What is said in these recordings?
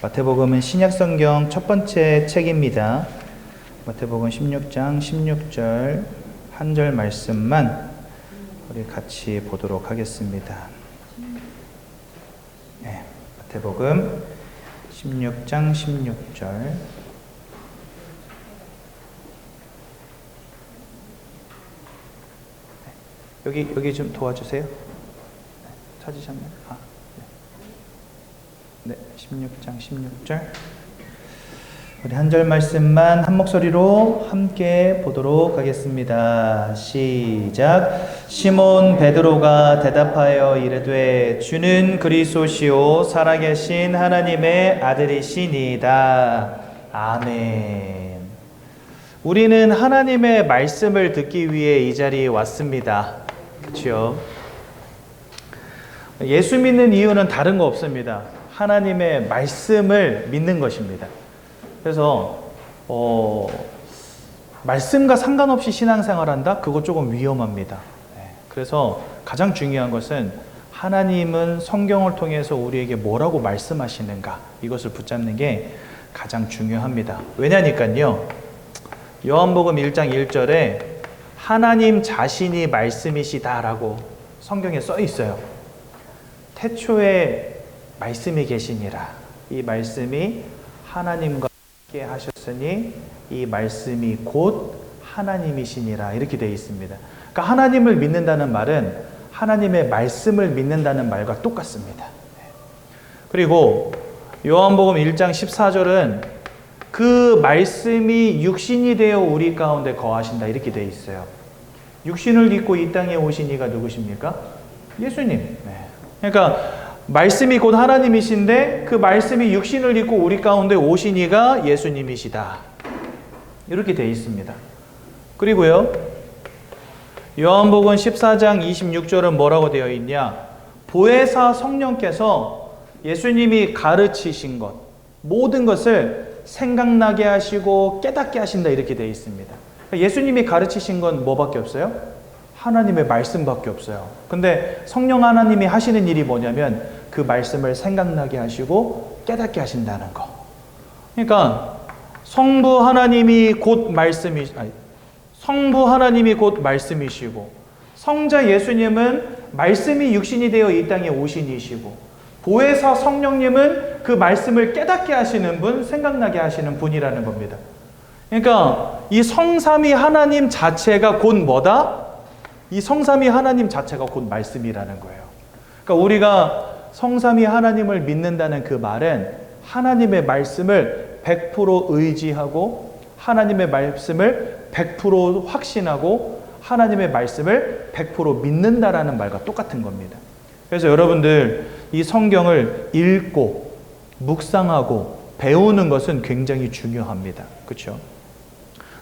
마태복음은 신약성경 첫 번째 책입니다. 마태복음 16장 16절 한 절 말씀만 우리 같이 보도록 하겠습니다. 네, 마태복음 16장 16절. 여기 좀 도와주세요. 찾으셨나요? 네, 16장 16절. 우리 한 절 말씀만 한 목소리로 함께 보도록 하겠습니다. 시작. 시몬 베드로가 대답하여 이르되 주는 그리스도시요 살아계신 하나님의 아들이시니이다. 아멘. 우리는 하나님의 말씀을 듣기 위해 이 자리에 왔습니다. 그렇죠? 예수 믿는 이유는 다른 거 없습니다. 하나님의 말씀을 믿는 것입니다. 그래서 말씀과 상관없이 신앙생활한다? 그거 조금 위험합니다. 그래서 가장 중요한 것은 하나님은 성경을 통해서 우리에게 뭐라고 말씀하시는가, 이것을 붙잡는 게 가장 중요합니다. 왜냐니까요, 요한복음 1장 1절에 하나님 자신이 말씀이시다라고 성경에 써 있어요. 태초에 말씀이 계시니라. 이 말씀이 하나님과 함께 하셨으니 이 말씀이 곧 하나님이시니라. 이렇게 되어 있습니다. 그러니까 하나님을 믿는다는 말은 하나님의 말씀을 믿는다는 말과 똑같습니다. 그리고 요한복음 1장 14절은 그 말씀이 육신이 되어 우리 가운데 거하신다. 이렇게 되어 있어요. 육신을 입고 이 땅에 오신 이가 누구십니까? 예수님. 그러니까 말씀이 곧 하나님이신데 그 말씀이 육신을 입고 우리 가운데 오신 이가 예수님이시다. 이렇게 되어 있습니다. 그리고요, 요한복음 14장 26절은 뭐라고 되어 있냐? 보혜사 성령께서 예수님이 가르치신 것, 모든 것을 생각나게 하시고 깨닫게 하신다. 이렇게 되어 있습니다. 예수님이 가르치신 건 뭐밖에 없어요? 하나님의 말씀밖에 없어요. 근데 성령 하나님이 하시는 일이 뭐냐면 그 말씀을 생각나게 하시고 깨닫게 하신다는 거. 그러니까 성부 하나님이 곧 말씀이시고 성자 예수님은 말씀이 육신이 되어 이 땅에 오신 이시고 보혜사 성령님은 그 말씀을 깨닫게 하시는 분, 생각나게 하시는 분이라는 겁니다. 그러니까 이 성삼위 하나님 자체가 곧 뭐다? 이 성삼위 하나님 자체가 곧 말씀이라는 거예요. 그러니까 우리가 성삼위 하나님을 믿는다는 그 말은 하나님의 말씀을 100% 의지하고 하나님의 말씀을 100% 확신하고 하나님의 말씀을 100% 믿는다라는 말과 똑같은 겁니다. 그래서 여러분들 이 성경을 읽고 묵상하고 배우는 것은 굉장히 중요합니다. 그렇죠?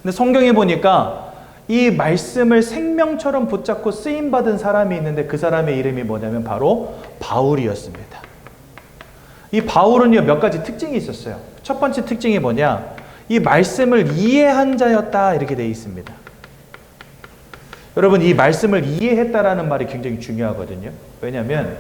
근데 성경에 보니까 이 말씀을 생명처럼 붙잡고 쓰임받은 사람이 있는데 그 사람의 이름이 뭐냐면 바로 바울이었습니다. 이 바울은요, 몇 가지 특징이 있었어요. 첫 번째 특징이 뭐냐? 이 말씀을 이해한 자였다. 이렇게 되어 있습니다. 여러분, 이 말씀을 이해했다라는 말이 굉장히 중요하거든요. 왜냐하면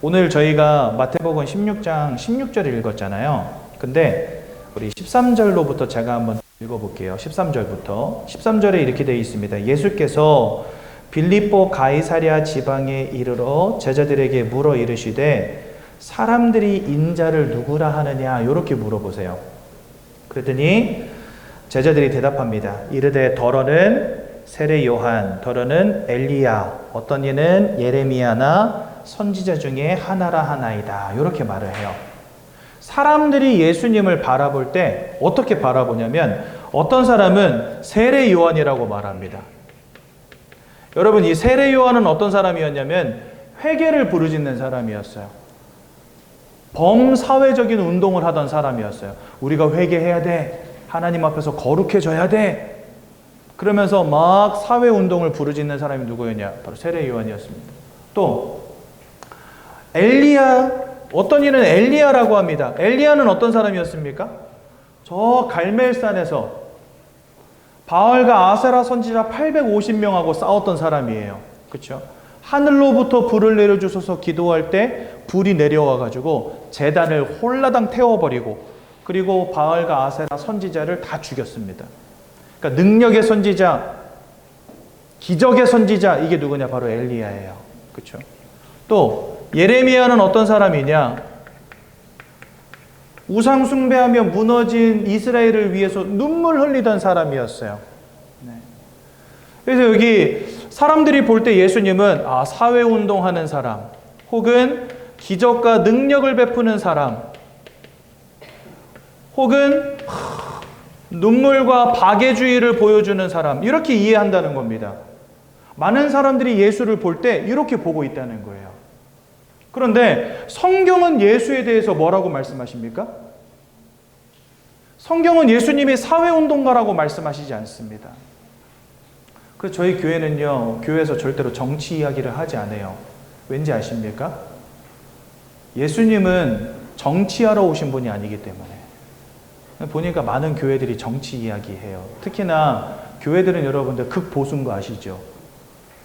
오늘 저희가 마태복음 16장 16절을 읽었잖아요. 근데 우리 13절로부터 제가 한번 읽어볼게요. 13절부터. 13절에 이렇게 되어 있습니다. 예수께서 빌립보 가이사랴 지방에 이르러 제자들에게 물어 이르시되 사람들이 인자를 누구라 하느냐, 이렇게 물어보세요. 그랬더니 제자들이 대답합니다. 이르되 더러는 세례 요한, 더러는 엘리야, 어떤 이는 예레미야나 선지자 중에 하나라 하나이다. 이렇게 말을 해요. 사람들이 예수님을 바라볼 때 어떻게 바라보냐면 어떤 사람은 세례 요한이라고 말합니다. 여러분, 이 세례 요한은 어떤 사람이었냐면 회개를 부르짖는 사람이었어요. 범사회적인 운동을 하던 사람이었어요. 우리가 회개해야 돼. 하나님 앞에서 거룩해져야 돼. 그러면서 막 사회 운동을 부르짖는 사람이 누구였냐? 바로 세례 요한이었습니다. 또 엘리야, 어떤 이는 엘리야라고 합니다. 엘리야는 어떤 사람이었습니까? 저 갈멜산에서 바알과 아세라 선지자 850명하고 싸웠던 사람이에요. 그렇죠? 하늘로부터 불을 내려주셔서 기도할 때 불이 내려와가지고 제단을 홀라당 태워버리고 그리고 바알과 아세라 선지자를 다 죽였습니다. 그러니까 능력의 선지자, 기적의 선지자, 이게 누구냐? 바로 엘리야예요. 그렇죠? 또 예레미야는 어떤 사람이냐? 우상 숭배하며 무너진 이스라엘을 위해서 눈물 흘리던 사람이었어요. 네. 그래서 여기 사람들이 볼 때 예수님은 사회운동하는 사람, 혹은 기적과 능력을 베푸는 사람, 혹은 눈물과 박애주의를 보여주는 사람, 이렇게 이해한다는 겁니다. 많은 사람들이 예수를 볼 때 이렇게 보고 있다는 거예요. 그런데 성경은 예수에 대해서 뭐라고 말씀하십니까? 성경은 예수님이 사회운동가라고 말씀하시지 않습니다. 그래서 저희 교회는요, 교회에서 절대로 정치 이야기를 하지 않아요. 왠지 아십니까? 예수님은 정치하러 오신 분이 아니기 때문에. 보니까 많은 교회들이 정치 이야기해요. 특히나 교회들은 여러분들 극보수인 거 아시죠?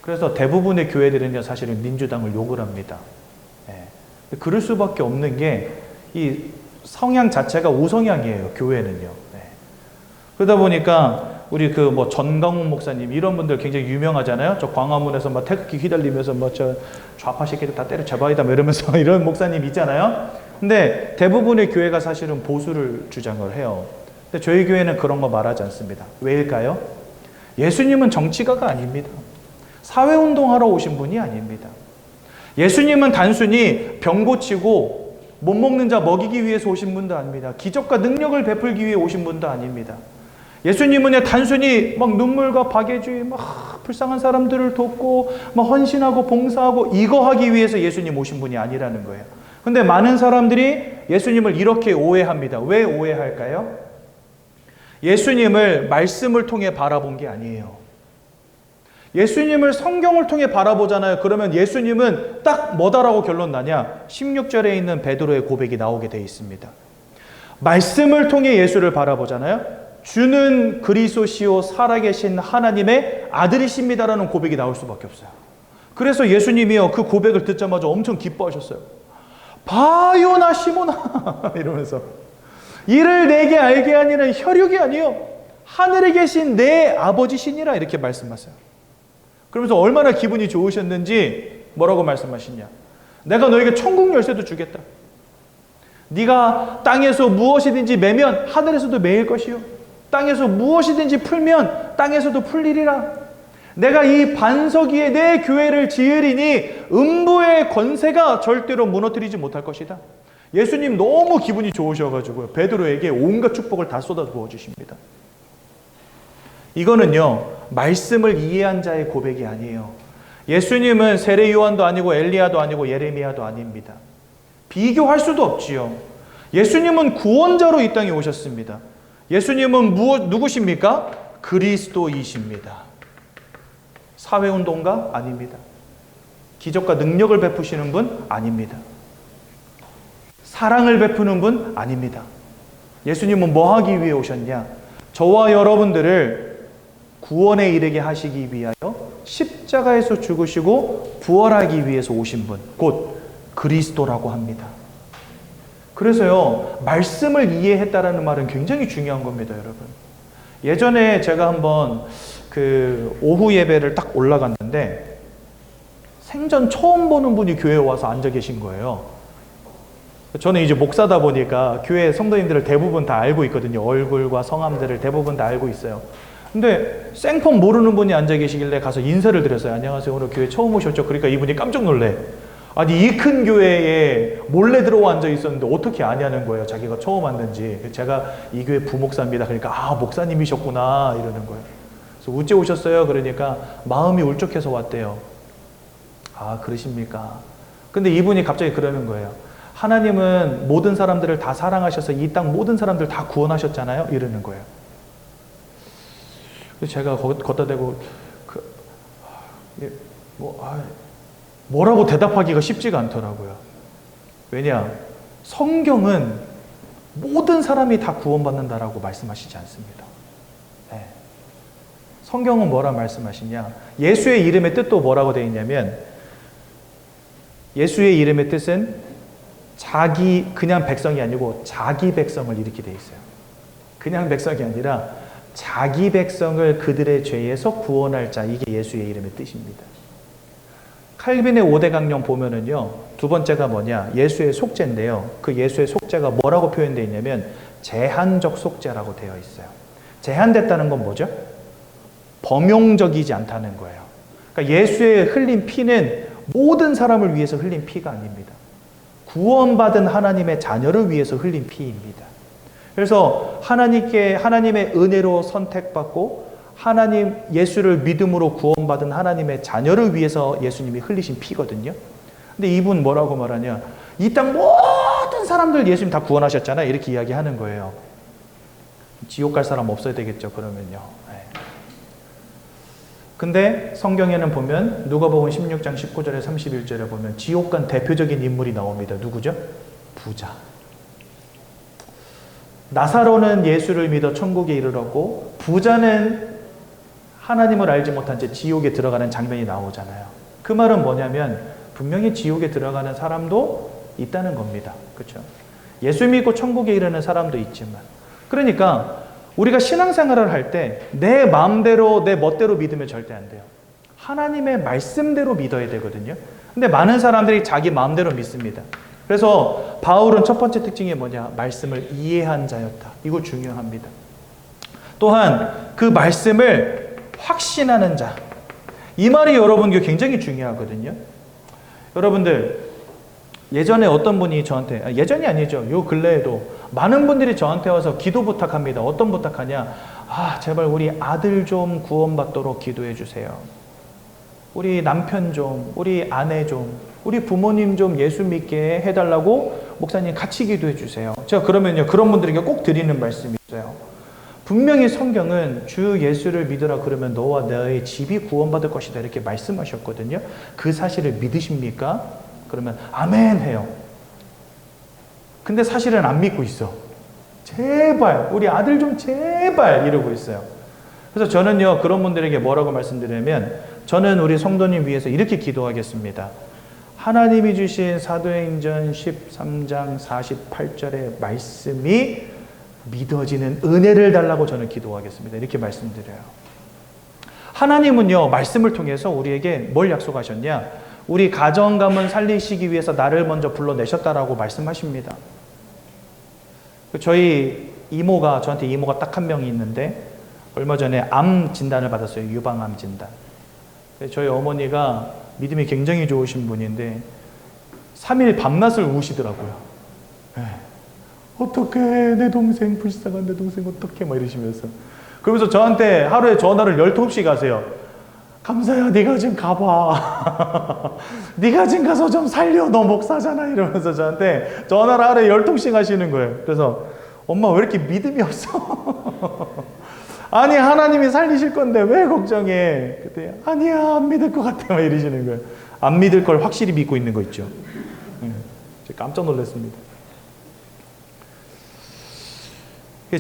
그래서 대부분의 교회들은요, 사실은 민주당을 욕을 합니다. 네. 그럴 수밖에 없는 게 이 성향 자체가 우성향이에요, 교회는요. 네. 그러다 보니까 우리 전광훈 목사님 이런 분들 굉장히 유명하잖아요. 저 광화문에서 막 태극기 휘날리면서 저 좌파 새끼들 다 때려잡아이다 이러면서 이런 목사님 있잖아요. 근데 대부분의 교회가 사실은 보수를 주장을 해요. 근데 저희 교회는 그런 거 말하지 않습니다. 왜일까요? 예수님은 정치가가 아닙니다. 사회운동하러 오신 분이 아닙니다. 예수님은 단순히 병 고치고 못 먹는 자 먹이기 위해서 오신 분도 아닙니다. 기적과 능력을 베풀기 위해 오신 분도 아닙니다. 예수님은 단순히 막 눈물과 박애주의, 막 불쌍한 사람들을 돕고 막 헌신하고 봉사하고 이거 하기 위해서 예수님 오신 분이 아니라는 거예요. 근데 많은 사람들이 예수님을 이렇게 오해합니다. 왜 오해할까요? 예수님을 말씀을 통해 바라본 게 아니에요. 예수님을 성경을 통해 바라보잖아요. 그러면 예수님은 딱 뭐다라고 결론 나냐? 16절에 있는 베드로의 고백이 나오게 돼 있습니다. 말씀을 통해 예수를 바라보잖아요. 주는 그리스도시요 살아계신 하나님의 아들이십니다라는 고백이 나올 수밖에 없어요. 그래서 예수님이요, 그 고백을 듣자마자 엄청 기뻐하셨어요. 봐요 나 시몬아 이러면서 이를 내게 알게 하니는 혈육이 아니요 하늘에 계신 내 아버지시니라 이렇게 말씀하세요. 그러면서 얼마나 기분이 좋으셨는지 뭐라고 말씀하시냐? 내가 너에게 천국 열쇠도 주겠다. 네가 땅에서 무엇이든지 매면 하늘에서도 매일 것이요 땅에서 무엇이든지 풀면 땅에서도 풀리리라. 내가 이 반석 위에 내 교회를 지으리니 음부의 권세가 절대로 무너뜨리지 못할 것이다. 예수님 너무 기분이 좋으셔가지고 베드로에게 온갖 축복을 다 쏟아 부어주십니다. 이거는요, 말씀을 이해한 자의 고백이 아니에요. 예수님은 세례 요한도 아니고 엘리야도 아니고 예레미야도 아닙니다. 비교할 수도 없지요. 예수님은 구원자로 이 땅에 오셨습니다. 예수님은 누구십니까? 그리스도이십니다. 사회운동가? 아닙니다. 기적과 능력을 베푸시는 분? 아닙니다. 사랑을 베푸는 분? 아닙니다. 예수님은 뭐 하기 위해 오셨냐? 저와 여러분들을 구원에 이르게 하시기 위하여 십자가에서 죽으시고 부활하기 위해서 오신 분, 곧 그리스도라고 합니다. 그래서요, 말씀을 이해했다라는 말은 굉장히 중요한 겁니다, 여러분. 예전에 제가 한번 오후 예배를 딱 올라갔는데 생전 처음 보는 분이 교회에 와서 앉아 계신 거예요. 저는 이제 목사다 보니까 교회 성도님들을 대부분 다 알고 있거든요. 얼굴과 성함들을 대부분 다 알고 있어요. 근데 생폰 모르는 분이 앉아 계시길래 가서 인사를 드렸어요. 안녕하세요. 오늘 교회 처음 오셨죠? 그러니까 이분이 깜짝 놀래. 아니, 이 큰 교회에 몰래 들어와 앉아 있었는데 어떻게 아냐는 거예요. 자기가 처음 왔는지. 제가 이 교회 부목사입니다. 그러니까 목사님이셨구나 이러는 거예요. 그래서 어째 오셨어요? 그러니까 마음이 울적해서 왔대요. 그러십니까? 근데 이분이 갑자기 그러는 거예요. 하나님은 모든 사람들을 다 사랑하셔서 이 땅 모든 사람들 다 구원하셨잖아요. 이러는 거예요. 그래서 제가 걷다 대고 뭐라고 대답하기가 쉽지가 않더라고요. 왜냐? 성경은 모든 사람이 다 구원받는다라고 말씀하시지 않습니다. 네. 성경은 뭐라 말씀하시냐? 예수의 이름의 뜻도 뭐라고 되어 있냐면 예수의 이름의 뜻은 그냥 백성이 아니고 자기 백성을 이렇게 돼 있어요. 그냥 백성이 아니라 자기 백성을 그들의 죄에서 구원할 자, 이게 예수의 이름의 뜻입니다. 칼빈의 5대 강령 보면은요, 두 번째가 뭐냐, 예수의 속죄인데요. 그 예수의 속죄가 뭐라고 표현되어 있냐면 제한적 속죄라고 되어 있어요. 제한됐다는 건 뭐죠? 범용적이지 않다는 거예요. 그러니까 예수의 흘린 피는 모든 사람을 위해서 흘린 피가 아닙니다. 구원받은 하나님의 자녀를 위해서 흘린 피입니다. 그래서 하나님의 은혜로 선택받고 하나님 예수를 믿음으로 구원받은 하나님의 자녀를 위해서 예수님이 흘리신 피거든요. 근데 이분 뭐라고 말하냐? 이 땅 모든 사람들 예수님 다 구원하셨잖아요. 이렇게 이야기하는 거예요. 지옥 갈 사람 없어야 되겠죠, 그러면요. 근데 성경에는 보면 누가복음 16장 19절에 31절에 보면 지옥 간 대표적인 인물이 나옵니다. 누구죠? 부자. 나사로는 예수를 믿어 천국에 이르렀고 부자는 하나님을 알지 못한 채 지옥에 들어가는 장면이 나오잖아요. 그 말은 뭐냐면 분명히 지옥에 들어가는 사람도 있다는 겁니다. 그렇죠? 예수 믿고 천국에 이르는 사람도 있지만, 그러니까 우리가 신앙생활을 할 때 내 마음대로 내 멋대로 믿으면 절대 안 돼요. 하나님의 말씀대로 믿어야 되거든요. 근데 많은 사람들이 자기 마음대로 믿습니다. 그래서 바울은 첫 번째 특징이 뭐냐? 말씀을 이해한 자였다. 이거 중요합니다. 또한 그 말씀을 확신하는 자. 이 말이 여러분 굉장히 중요하거든요. 여러분들 예전에 어떤 분이 저한테, 예전이 아니죠, 요 근래에도 많은 분들이 저한테 와서 기도 부탁합니다. 어떤 부탁하냐? 제발 우리 아들 좀 구원받도록 기도해 주세요. 우리 남편 좀, 우리 아내 좀, 우리 부모님 좀 예수 믿게 해달라고 목사님 같이 기도해 주세요. 제가 그러면요, 그런 분들에게 꼭 드리는 말씀이 있어요. 분명히 성경은 주 예수를 믿으라 그러면 너와 너의 집이 구원받을 것이다 이렇게 말씀하셨거든요. 그 사실을 믿으십니까? 그러면 아멘 해요. 근데 사실은 안 믿고 있어. 제발 우리 아들 좀 제발 이러고 있어요. 그래서 저는요, 그런 분들에게 뭐라고 말씀드리냐면, 저는 우리 성도님 위해서 이렇게 기도하겠습니다. 하나님이 주신 사도행전 13장 48절의 말씀이 믿어지는 은혜를 달라고 저는 기도하겠습니다. 이렇게 말씀드려요. 하나님은요, 말씀을 통해서 우리에게 뭘 약속하셨냐? 우리 가정 가문 살리시기 위해서 나를 먼저 불러내셨다라고 말씀하십니다. 저희 이모가, 저한테 이모가 딱 한 명이 있는데 얼마 전에 암 진단을 받았어요. 유방암 진단. 저희 어머니가 믿음이 굉장히 좋으신 분인데 3일 밤낮을 우시더라고요. 어떡해, 내 동생, 불쌍한 내 동생 어떡해, 막 이러시면서. 그러면서 저한테 하루에 전화를 12통 하세요. 감사야, 네가 좀 가봐. 네가 좀 가서 좀 살려, 너 목사잖아, 이러면서 저한테 전화를 하루에 10통씩 하시는 거예요. 그래서 엄마 왜 이렇게 믿음이 없어? 아니, 하나님이 살리실 건데 왜 걱정해? 그때 아니야, 안 믿을 것 같아, 막 이러시는 거예요. 안 믿을 걸 확실히 믿고 있는 거 있죠. 깜짝 놀랐습니다.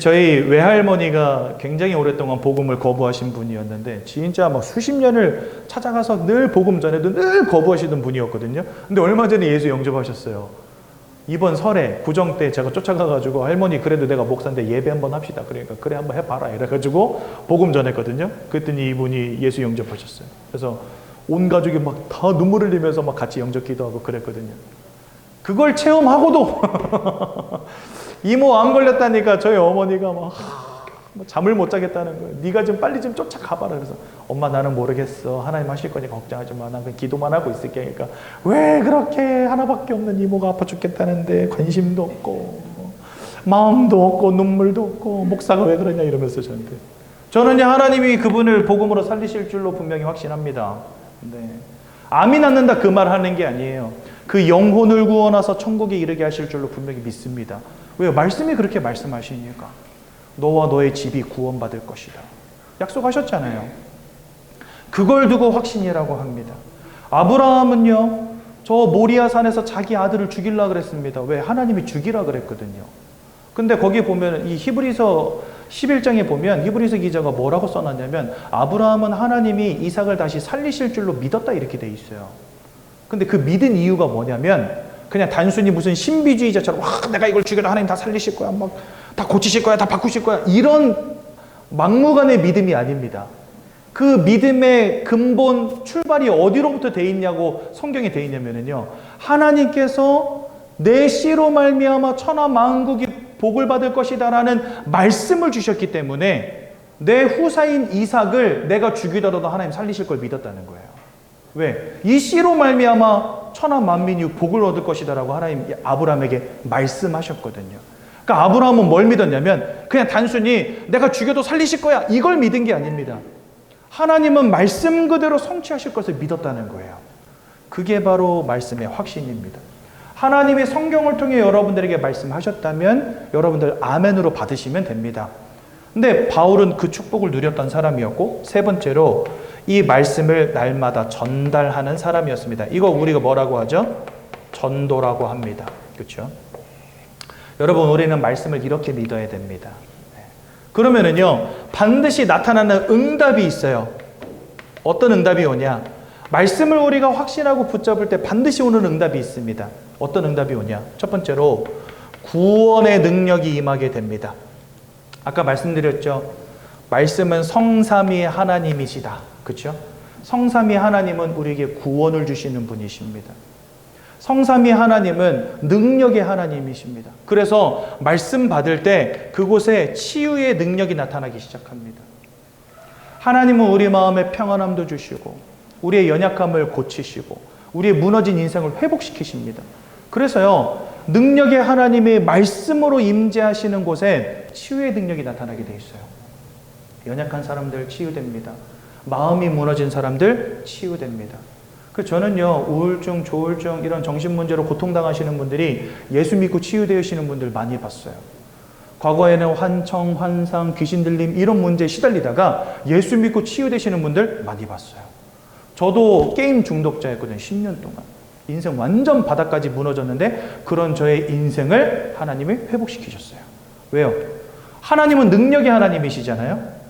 저희 외할머니가 굉장히 오랫동안 복음을 거부하신 분이었는데 진짜 막 수십 년을 찾아가서 늘 복음 전에도 늘 거부하시던 분이었거든요. 근데 얼마 전에 예수 영접하셨어요. 이번 설에 구정 때 제가 쫓아가가지고 할머니 그래도 내가 목사인데 예배 한번 합시다. 그러니까 그래 한번 해봐라 이래가지고 복음 전했거든요. 그랬더니 이분이 예수 영접하셨어요. 그래서 온 가족이 막 다 눈물을 흘리면서 막 같이 영접 기도하고 그랬거든요. 그걸 체험하고도 이모 암 걸렸다니까 저희 어머니가 막 잠을 못 자겠다는 거예요. 네가 좀 빨리 좀 쫓아가봐라. 그래서 엄마 나는 모르겠어. 하나님 하실 거니까 걱정하지 마. 난 그냥 기도만 하고 있을게. 그러니까 왜 그렇게 하나밖에 없는 이모가 아파 죽겠다는데 관심도 없고 마음도 없고 눈물도 없고 목사가 왜 그러냐 이러면서 저한테. 저는요, 하나님이 그분을 복음으로 살리실 줄로 분명히 확신합니다. 네. 암이 낫는다 그 말 하는 게 아니에요. 그 영혼을 구원하서 천국에 이르게 하실 줄로 분명히 믿습니다. 왜요? 말씀이 그렇게 말씀하시니까. 너와 너의 집이 구원받을 것이다. 약속하셨잖아요. 그걸 두고 확신이라고 합니다. 아브라함은요, 저 모리아 산에서 자기 아들을 죽이려고 그랬습니다. 왜? 하나님이 죽이라 그랬거든요. 근데 거기 보면 이 히브리서 11장에 보면 히브리서 기자가 뭐라고 써놨냐면 아브라함은 하나님이 이삭을 다시 살리실 줄로 믿었다 이렇게 돼 있어요. 근데 그 믿은 이유가 뭐냐면 그냥 단순히 무슨 신비주의자처럼 와 내가 이걸 죽여도 하나님 다 살리실 거야, 막 다 고치실 거야, 다 바꾸실 거야, 이런 막무가내 믿음이 아닙니다. 그 믿음의 근본 출발이 어디로부터 돼 있냐고 성경에 돼 있냐면요, 하나님께서 내 씨로 말미암아 천하 만국이 복을 받을 것이다라는 말씀을 주셨기 때문에 내 후사인 이삭을 내가 죽이더라도 하나님 살리실 걸 믿었다는 거예요. 왜? 이 씨로 말미암아 천하 만민이 복을 얻을 것이다라고 하나님 아브라함에게 말씀하셨거든요. 그러니까 아브라함은 뭘 믿었냐면 그냥 단순히 내가 죽여도 살리실 거야 이걸 믿은 게 아닙니다. 하나님은 말씀 그대로 성취하실 것을 믿었다는 거예요. 그게 바로 말씀의 확신입니다. 하나님의 성경을 통해 여러분들에게 말씀하셨다면 여러분들 아멘으로 받으시면 됩니다. 근데 바울은 그 축복을 누렸던 사람이었고, 세 번째로 이 말씀을 날마다 전달하는 사람이었습니다. 이거 우리가 뭐라고 하죠? 전도라고 합니다. 그렇죠? 여러분, 우리는 말씀을 이렇게 믿어야 됩니다. 그러면은요, 반드시 나타나는 응답이 있어요. 어떤 응답이 오냐? 말씀을 우리가 확신하고 붙잡을 때 반드시 오는 응답이 있습니다. 어떤 응답이 오냐? 첫 번째로 구원의 능력이 임하게 됩니다. 아까 말씀드렸죠. 말씀은 성삼위 하나님이시다. 그렇죠? 성삼위 하나님은 우리에게 구원을 주시는 분이십니다. 성삼위 하나님은 능력의 하나님이십니다. 그래서 말씀 받을 때 그곳에 치유의 능력이 나타나기 시작합니다. 하나님은 우리 마음에 평안함도 주시고 우리의 연약함을 고치시고 우리의 무너진 인생을 회복시키십니다. 그래서요, 능력의 하나님의 말씀으로 임재하시는 곳에 치유의 능력이 나타나게 돼 있어요. 연약한 사람들 치유됩니다. 마음이 무너진 사람들 치유됩니다. 저는요, 우울증, 조울증 이런 정신문제로 고통당하시는 분들이 예수 믿고 치유되시는 분들 많이 봤어요. 과거에는 환청, 환상, 귀신 들림 이런 문제에 시달리다가 예수 믿고 치유되시는 분들 많이 봤어요. 저도 게임 중독자였거든요. 10년 동안. 인생 완전 바닥까지 무너졌는데 그런 저의 인생을 하나님이 회복시키셨어요. 왜요? 하나님은 능력의 하나님이시잖아요.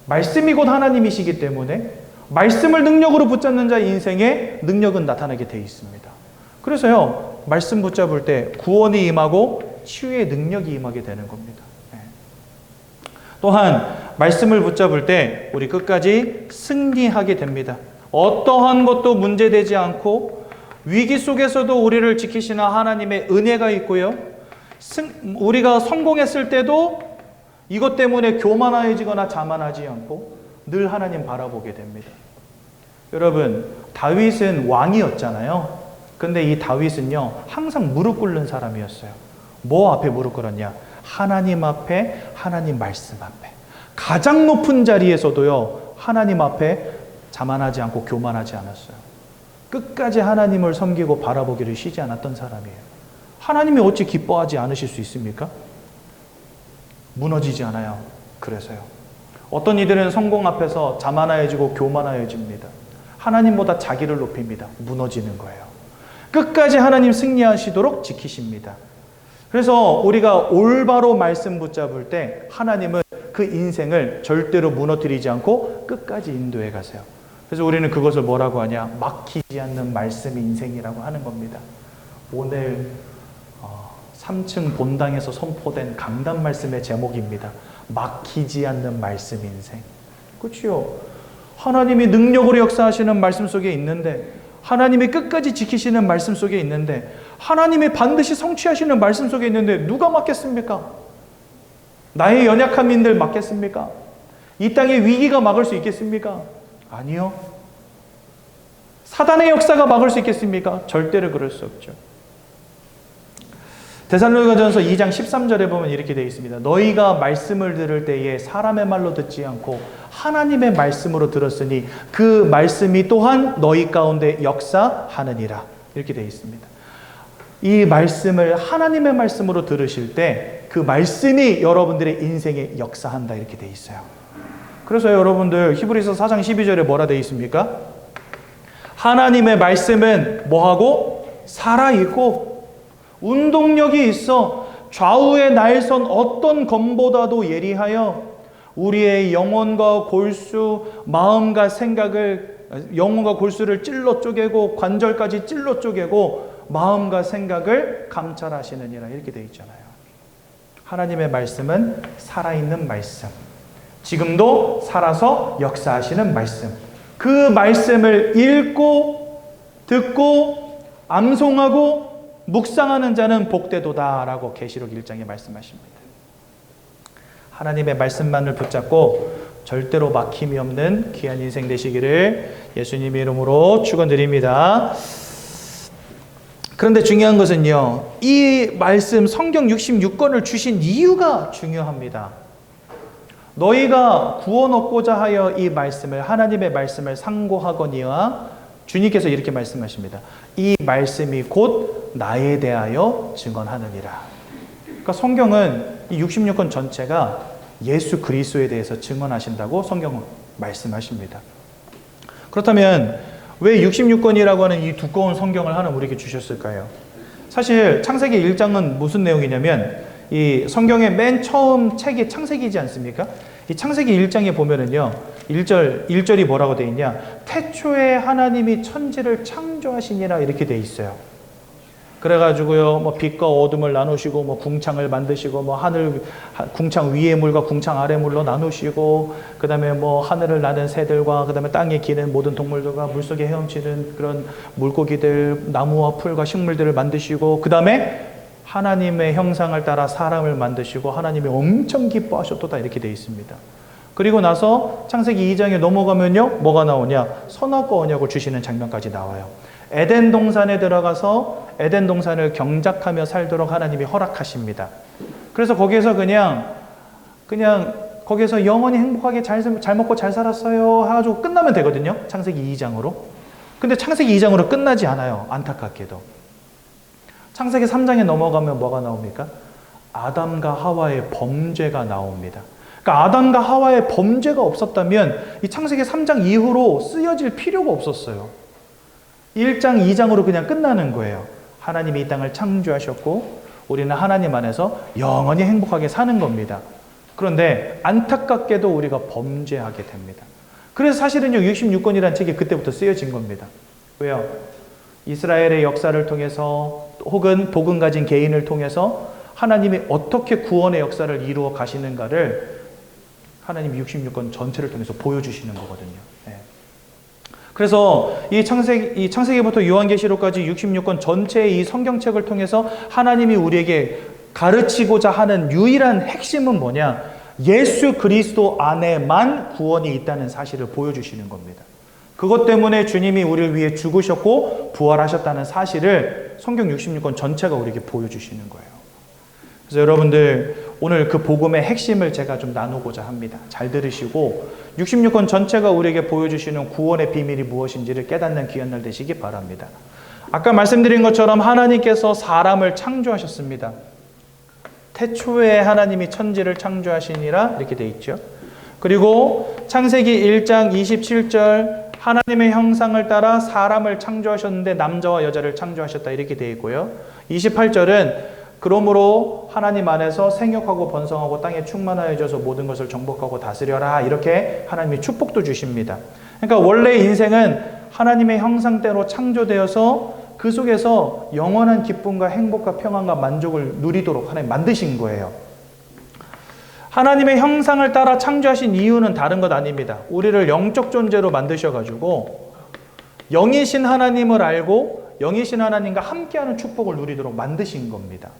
말씀이 곧 하나님이시기 때문에 말씀을 능력으로 붙잡는 자의 인생에 능력은 나타나게 돼 있습니다. 그래서요, 말씀 붙잡을 때 구원이 임하고 치유의 능력이 임하게 되는 겁니다. 또한 말씀을 붙잡을 때 우리 끝까지 승리하게 됩니다. 어떠한 것도 문제되지 않고 위기 속에서도 우리를 지키시는 하나님의 은혜가 있고요. 우리가 성공했을 때도 이것 때문에 교만해지거나 자만하지 않고 늘 하나님 바라보게 됩니다. 여러분, 다윗은 왕이었잖아요. 근데 이 다윗은요, 항상 무릎 꿇는 사람이었어요. 뭐 앞에 무릎 꿇었냐? 하나님 앞에, 하나님 말씀 앞에. 가장 높은 자리에서도요, 하나님 앞에 자만하지 않고 교만하지 않았어요. 끝까지 하나님을 섬기고 바라보기를 쉬지 않았던 사람이에요. 하나님이 어찌 기뻐하지 않으실 수 있습니까? 무너지지 않아요. 그래서요. 어떤 이들은 성공 앞에서 자만하여지고 교만하여집니다. 하나님보다 자기를 높입니다. 무너지는 거예요. 끝까지 하나님 승리하시도록 지키십니다. 그래서 우리가 올바로 말씀 붙잡을 때 하나님은 그 인생을 절대로 무너뜨리지 않고 끝까지 인도해 가세요. 그래서 우리는 그것을 뭐라고 하냐? 막히지 않는 말씀 인생이라고 하는 겁니다. 오늘 3층 본당에서 선포된 강단 말씀의 제목입니다. 막히지 않는 말씀 인생. 그렇죠? 하나님이 능력으로 역사하시는 말씀 속에 있는데, 하나님이 끝까지 지키시는 말씀 속에 있는데, 하나님이 반드시 성취하시는 말씀 속에 있는데 누가 막겠습니까? 나의 연약함인들 막겠습니까? 이 땅의 위기가 막을 수 있겠습니까? 아니요. 사단의 역사가 막을 수 있겠습니까? 절대로 그럴 수 없죠. 데살로니가전서 2장 13절에 보면 이렇게 되어 있습니다. 너희가 말씀을 들을 때에 사람의 말로 듣지 않고 하나님의 말씀으로 들었으니 그 말씀이 또한 너희 가운데 역사하느니라. 이렇게 되어 있습니다. 이 말씀을 하나님의 말씀으로 들으실 때 그 말씀이 여러분들의 인생에 역사한다. 이렇게 되어 있어요. 그래서 여러분들 히브리서 4장 12절에 뭐라 되어 있습니까? 하나님의 말씀은 뭐하고? 살아있고 운동력이 있어 좌우의 날선 어떤 검보다도 예리하여 우리의 영혼과 골수, 마음과 생각을 영혼과 골수를 찔러 쪼개고 관절까지 찔러 쪼개고 마음과 생각을 감찰하시느니라 이렇게 되어 있잖아요. 하나님의 말씀은 살아있는 말씀, 지금도 살아서 역사하시는 말씀, 그 말씀을 읽고 듣고 암송하고 묵상하는 자는 복되도다라고 계시록 1장에 말씀하십니다. 하나님의 말씀만을 붙잡고 절대로 막힘이 없는 귀한 인생 되시기를 예수님의 이름으로 축원드립니다. 그런데 중요한 것은요, 이 말씀 성경 66권을 주신 이유가 중요합니다. 너희가 구원 얻고자 하여 이 말씀을, 하나님의 말씀을 상고하거니와 주님께서 이렇게 말씀하십니다. 이 말씀이 곧 나에 대하여 증언하느니라. 그러니까 성경은 이 66권 전체가 예수 그리스도에 대해서 증언하신다고 성경은 말씀하십니다. 그렇다면 왜 66권이라고 하는 이 두꺼운 성경을 하나 우리에게 주셨을까요? 사실 창세기 1장은 무슨 내용이냐면 이 성경의 맨 처음 책이 창세기이지 않습니까? 이 창세기 1장에 보면은요, 1절이 뭐라고 되어 있냐? 태초에 하나님이 천지를 창조하시니라 이렇게 되어 있어요. 그래가지고요, 뭐 빛과 어둠을 나누시고, 뭐 궁창을 만드시고, 뭐 하늘, 궁창 위의 물과 궁창 아래 물로 나누시고, 그 다음에 뭐 하늘을 나는 새들과, 그 다음에 땅에 기는 모든 동물들과 물속에 헤엄치는 그런 물고기들, 나무와 풀과 식물들을 만드시고, 그 다음에 하나님의 형상을 따라 사람을 만드시고, 하나님이 엄청 기뻐하셨도다 이렇게 되어 있습니다. 그리고 나서 창세기 2장에 넘어가면요, 뭐가 나오냐? 선악과 언약을 주시는 장면까지 나와요. 에덴 동산에 들어가서 에덴 동산을 경작하며 살도록 하나님이 허락하십니다. 그래서 거기에서 그냥 거기에서 영원히 행복하게 잘 먹고 잘 살았어요 해가지고 끝나면 되거든요. 창세기 2장으로. 근데 창세기 2장으로 끝나지 않아요. 안타깝게도. 창세기 3장에 넘어가면 뭐가 나옵니까? 아담과 하와의 범죄가 나옵니다. 그러니까 아담과 하와의 범죄가 없었다면 이 창세기 3장 이후로 쓰여질 필요가 없었어요. 1장, 2장으로 그냥 끝나는 거예요. 하나님이 이 땅을 창조하셨고 우리는 하나님 안에서 영원히 행복하게 사는 겁니다. 그런데 안타깝게도 우리가 범죄하게 됩니다. 그래서 사실은요, 66권이라는 책이 그때부터 쓰여진 겁니다. 왜요? 이스라엘의 역사를 통해서 혹은 복음 가진 개인을 통해서 하나님이 어떻게 구원의 역사를 이루어 가시는가를 하나님이 66권 전체를 통해서 보여주시는 거거든요. 네. 그래서 이 창세기부터 요한계시록까지 66권 전체의 이 성경책을 통해서 하나님이 우리에게 가르치고자 하는 유일한 핵심은 뭐냐? 예수 그리스도 안에만 구원이 있다는 사실을 보여주시는 겁니다. 그것 때문에 주님이 우리를 위해 죽으셨고 부활하셨다는 사실을 성경 66권 전체가 우리에게 보여주시는 거예요. 그래서 여러분들 오늘 그 복음의 핵심을 제가 좀 나누고자 합니다. 잘 들으시고 66권 전체가 우리에게 보여주시는 구원의 비밀이 무엇인지를 깨닫는 귀한 날 되시기 바랍니다. 아까 말씀드린 것처럼 하나님께서 사람을 창조하셨습니다. 태초에 하나님이 천지를 창조하시니라 이렇게 돼 있죠. 그리고 창세기 1장 27절 하나님의 형상을 따라 사람을 창조하셨는데 남자와 여자를 창조하셨다 이렇게 되어 있고요. 28절은 그러므로 하나님 안에서 생육하고 번성하고 땅에 충만하여져서 모든 것을 정복하고 다스려라 이렇게 하나님이 축복도 주십니다. 그러니까 원래 인생은 하나님의 형상대로 창조되어서 그 속에서 영원한 기쁨과 행복과 평안과 만족을 누리도록 하나님 만드신 거예요. 하나님의 형상을 따라 창조하신 이유는 다른 것 아닙니다. 우리를 영적 존재로 만드셔가지고 영이신 하나님을 알고 영이신 하나님과 함께하는 축복을 누리도록 만드신 겁니다.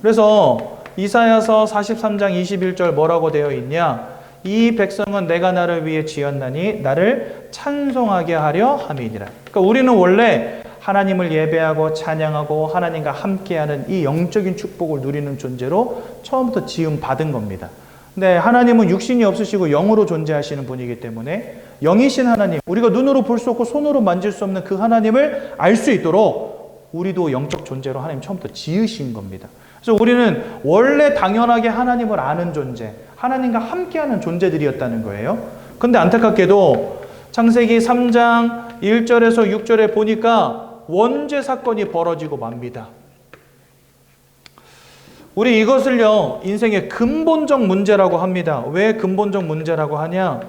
그래서 이사야서 43장 21절 뭐라고 되어 있냐? 이 백성은 내가 나를 위해 지었나니 나를 찬송하게 하려 함이니라. 그러니까 우리는 원래 하나님을 예배하고 찬양하고 하나님과 함께하는 이 영적인 축복을 누리는 존재로 처음부터 지음 받은 겁니다. 근데 하나님은 육신이 없으시고 영으로 존재하시는 분이기 때문에 영이신 하나님, 우리가 눈으로 볼 수 없고 손으로 만질 수 없는 그 하나님을 알 수 있도록 우리도 영적 존재로 하나님 처음부터 지으신 겁니다. 그래서 우리는 원래 당연하게 하나님을 아는 존재, 하나님과 함께하는 존재들이었다는 거예요. 그런데 안타깝게도 창세기 3장 1절에서 6절에 보니까 원죄 사건이 벌어지고 맙니다. 우리 이것을요, 인생의 근본적 문제라고 합니다. 왜 근본적 문제라고 하냐?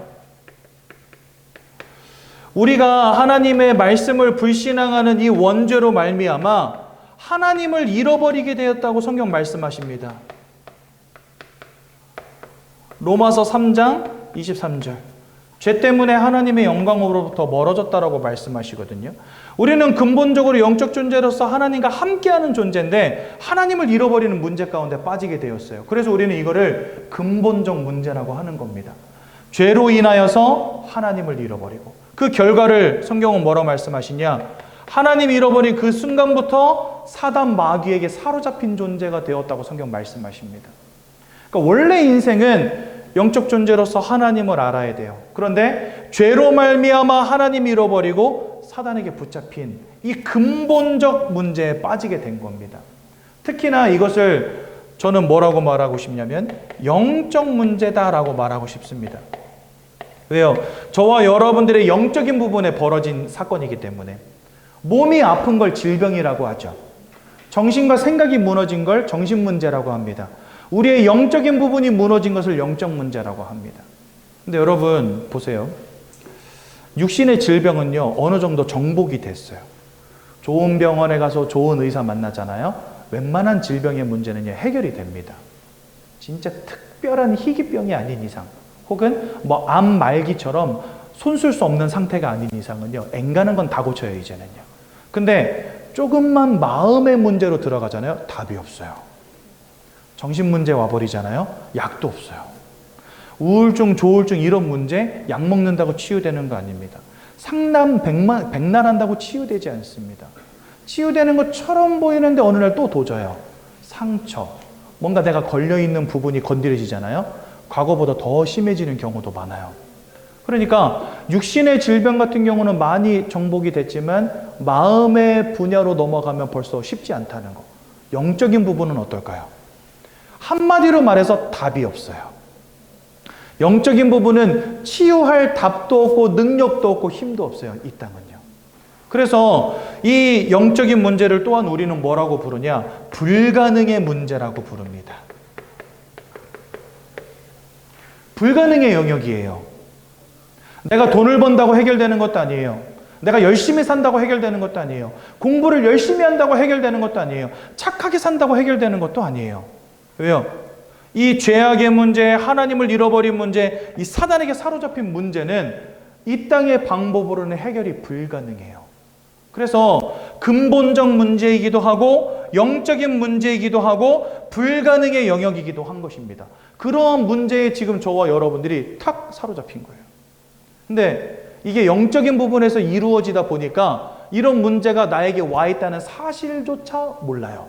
우리가 하나님의 말씀을 불신앙하는 이 원죄로 말미암아 하나님을 잃어버리게 되었다고 성경 말씀하십니다. 로마서 3장 23절. 죄 때문에 하나님의 영광으로부터 멀어졌다라고 말씀하시거든요. 우리는 근본적으로 영적 존재로서 하나님과 함께하는 존재인데 하나님을 잃어버리는 문제 가운데 빠지게 되었어요. 그래서 우리는 이거를 근본적 문제라고 하는 겁니다. 죄로 인하여서 하나님을 잃어버리고 그 결과를 성경은 뭐라고 말씀하시냐? 하나님 잃어버린 그 순간부터 사단 마귀에게 사로잡힌 존재가 되었다고 성경 말씀하십니다. 그러니까 원래 인생은 영적 존재로서 하나님을 알아야 돼요. 그런데 죄로 말미암아 하나님 잃어버리고 사단에게 붙잡힌 이 근본적 문제에 빠지게 된 겁니다. 특히나 이것을 저는 뭐라고 말하고 싶냐면 영적 문제다라고 말하고 싶습니다. 왜요? 저와 여러분들의 영적인 부분에 벌어진 사건이기 때문에. 몸이 아픈 걸 질병이라고 하죠. 정신과 생각이 무너진 걸 정신 문제라고 합니다. 우리의 영적인 부분이 무너진 것을 영적 문제라고 합니다. 근데 여러분 보세요. 육신의 질병은요, 어느 정도 정복이 됐어요. 좋은 병원에 가서 좋은 의사 만나잖아요. 웬만한 질병의 문제는요, 해결이 됩니다. 진짜 특별한 희귀병이 아닌 이상, 혹은 뭐 암 말기처럼 손쓸 수 없는 상태가 아닌 이상은요, 앵가는 건 다 고쳐요, 이제는요. 근데 조금만 마음의 문제로 들어가잖아요. 답이 없어요. 정신 문제 와버리잖아요. 약도 없어요. 우울증, 조울증 이런 문제 약 먹는다고 치유되는 거 아닙니다. 상남 백날한다고 치유되지 않습니다. 치유되는 것처럼 보이는데 어느 날 또 도져요. 상처, 뭔가 내가 걸려있는 부분이 건드려지잖아요. 과거보다 더 심해지는 경우도 많아요. 그러니까 육신의 질병 같은 경우는 많이 정복이 됐지만 마음의 분야로 넘어가면 벌써 쉽지 않다는 거. 영적인 부분은 어떨까요? 한마디로 말해서 답이 없어요. 영적인 부분은 치유할 답도 없고 능력도 없고 힘도 없어요. 이 땅은요. 그래서 이 영적인 문제를 또한 우리는 뭐라고 부르냐? 불가능의 문제라고 부릅니다. 불가능의 영역이에요. 내가 돈을 번다고 해결되는 것도 아니에요. 내가 열심히 산다고 해결되는 것도 아니에요. 공부를 열심히 한다고 해결되는 것도 아니에요. 착하게 산다고 해결되는 것도 아니에요. 왜요? 이 죄악의 문제, 하나님을 잃어버린 문제, 이 사단에게 사로잡힌 문제는 이 땅의 방법으로는 해결이 불가능해요. 그래서 근본적 문제이기도 하고 영적인 문제이기도 하고 불가능의 영역이기도 한 것입니다. 그러한 문제에 지금 저와 여러분들이 탁 사로잡힌 거예요. 근데 이게 영적인 부분에서 이루어지다 보니까 이런 문제가 나에게 와 있다는 사실조차 몰라요.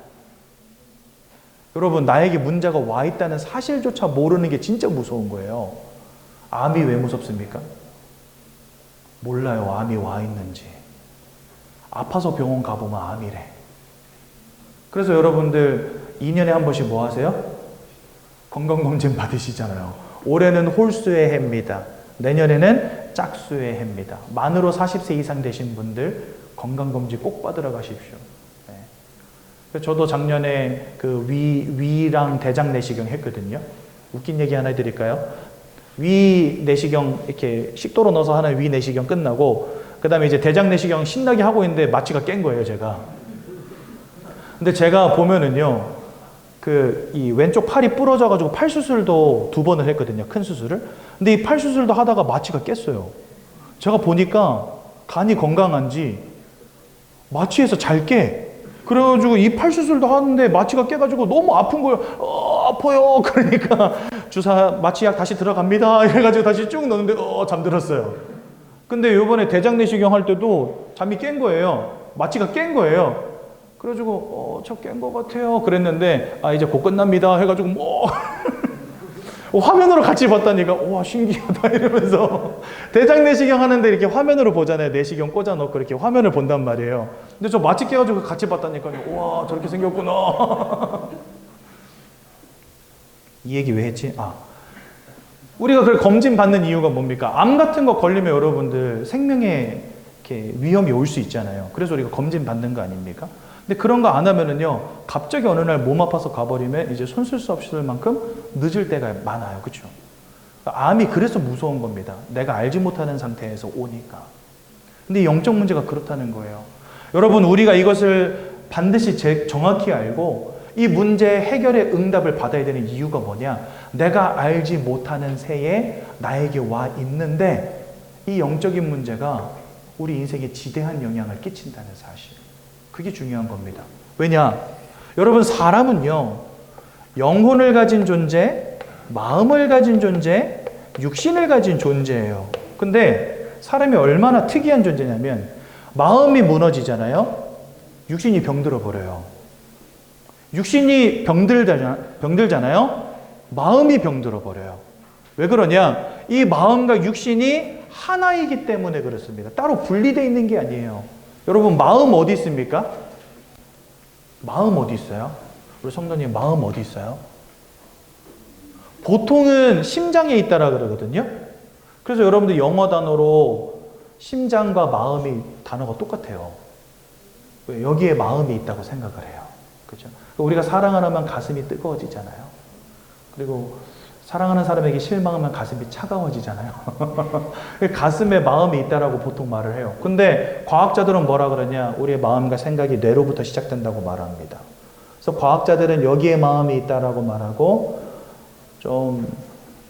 여러분, 나에게 문제가 와 있다는 사실조차 모르는 게 진짜 무서운 거예요. 암이 왜 무섭습니까? 몰라요, 암이 와 있는지. 아파서 병원 가보면 암이래. 그래서 여러분들 2년에 한 번씩 뭐 하세요? 건강검진 받으시잖아요. 올해는 홀수의 해입니다. 내년에는 짝수의 해입니다. 만으로 40세 이상 되신 분들 건강검진 꼭 받으러 가십시오. 네. 저도 작년에 그 위랑 대장 내시경 했거든요. 웃긴 얘기 하나 해드릴까요? 위 내시경 이렇게 식도로 넣어서 하는 위 내시경 끝나고 그 다음에 이제 대장 내시경 신나게 하고 있는데 마취가 깬 거예요, 제가. 근데 제가 보면은요, 이 왼쪽 팔이 부러져가지고 팔 수술도 2번을 했거든요, 큰 수술을. 근데 이 팔 수술도 하다가 마취가 깼어요. 제가 보니까 간이 건강한지 마취해서 잘 깨. 그래가지고 이 팔 수술도 하는데 마취가 깨가지고 너무 아픈 거예요. 아파요. 그러니까 주사 마취약 다시 들어갑니다. 이래가지고 다시 쭉 넣는데 잠들었어요. 근데 요번에 대장 내시경 할 때도 잠이 깬 거예요. 마취가 깬 거예요. 그래가지고 저 깬 거 같아요. 그랬는데 이제 곧 끝납니다. 해가지고 화면으로 같이 봤다니까 와 신기하다 이러면서 대장 내시경 하는데 이렇게 화면으로 보잖아요. 내시경 꽂아놓고 이렇게 화면을 본단 말이에요. 근데 저 마취 깨가지고 같이 봤다니까 와 저렇게 생겼구나. 이 얘기 왜 했지? 우리가 그걸 검진 받는 이유가 뭡니까? 암 같은 거 걸리면 여러분들 생명에 이렇게 위험이 올 수 있잖아요. 그래서 우리가 검진 받는 거 아닙니까? 근데 그런 거 안 하면은요, 갑자기 어느 날 몸 아파서 가버리면 이제 손 쓸 수 없을 만큼 늦을 때가 많아요. 그렇죠? 암이 그래서 무서운 겁니다. 내가 알지 못하는 상태에서 오니까. 근데 영적 문제가 그렇다는 거예요. 여러분, 우리가 이것을 반드시 정확히 알고 이 문제 해결의 응답을 받아야 되는 이유가 뭐냐? 내가 알지 못하는 새에 나에게 와 있는데 이 영적인 문제가 우리 인생에 지대한 영향을 끼친다는 사실. 그게 중요한 겁니다. 왜냐? 여러분, 사람은요, 영혼을 가진 존재, 마음을 가진 존재, 육신을 가진 존재예요. 근데 사람이 얼마나 특이한 존재냐면 마음이 무너지잖아요. 육신이 병들어 버려요. 육신이 병들잖아요. 마음이 병들어 버려요. 왜 그러냐? 이 마음과 육신이 하나이기 때문에 그렇습니다. 따로 분리되어 있는 게 아니에요. 여러분, 마음 어디 있습니까? 마음 어디 있어요? 우리 성도님, 마음 어디 있어요? 보통은 심장에 있다라 그러거든요. 그래서 여러분들 영어 단어로 심장과 마음이 단어가 똑같아요. 여기에 마음이 있다고 생각을 해요. 그렇죠? 우리가 사랑하면 가슴이 뜨거워지잖아요. 그리고 사랑하는 사람에게 실망하면 가슴이 차가워지잖아요. 가슴에 마음이 있다라고 보통 말을 해요. 근데 과학자들은 뭐라 그러냐? 우리의 마음과 생각이 뇌로부터 시작된다고 말합니다. 그래서 과학자들은 여기에 마음이 있다라고 말하고, 좀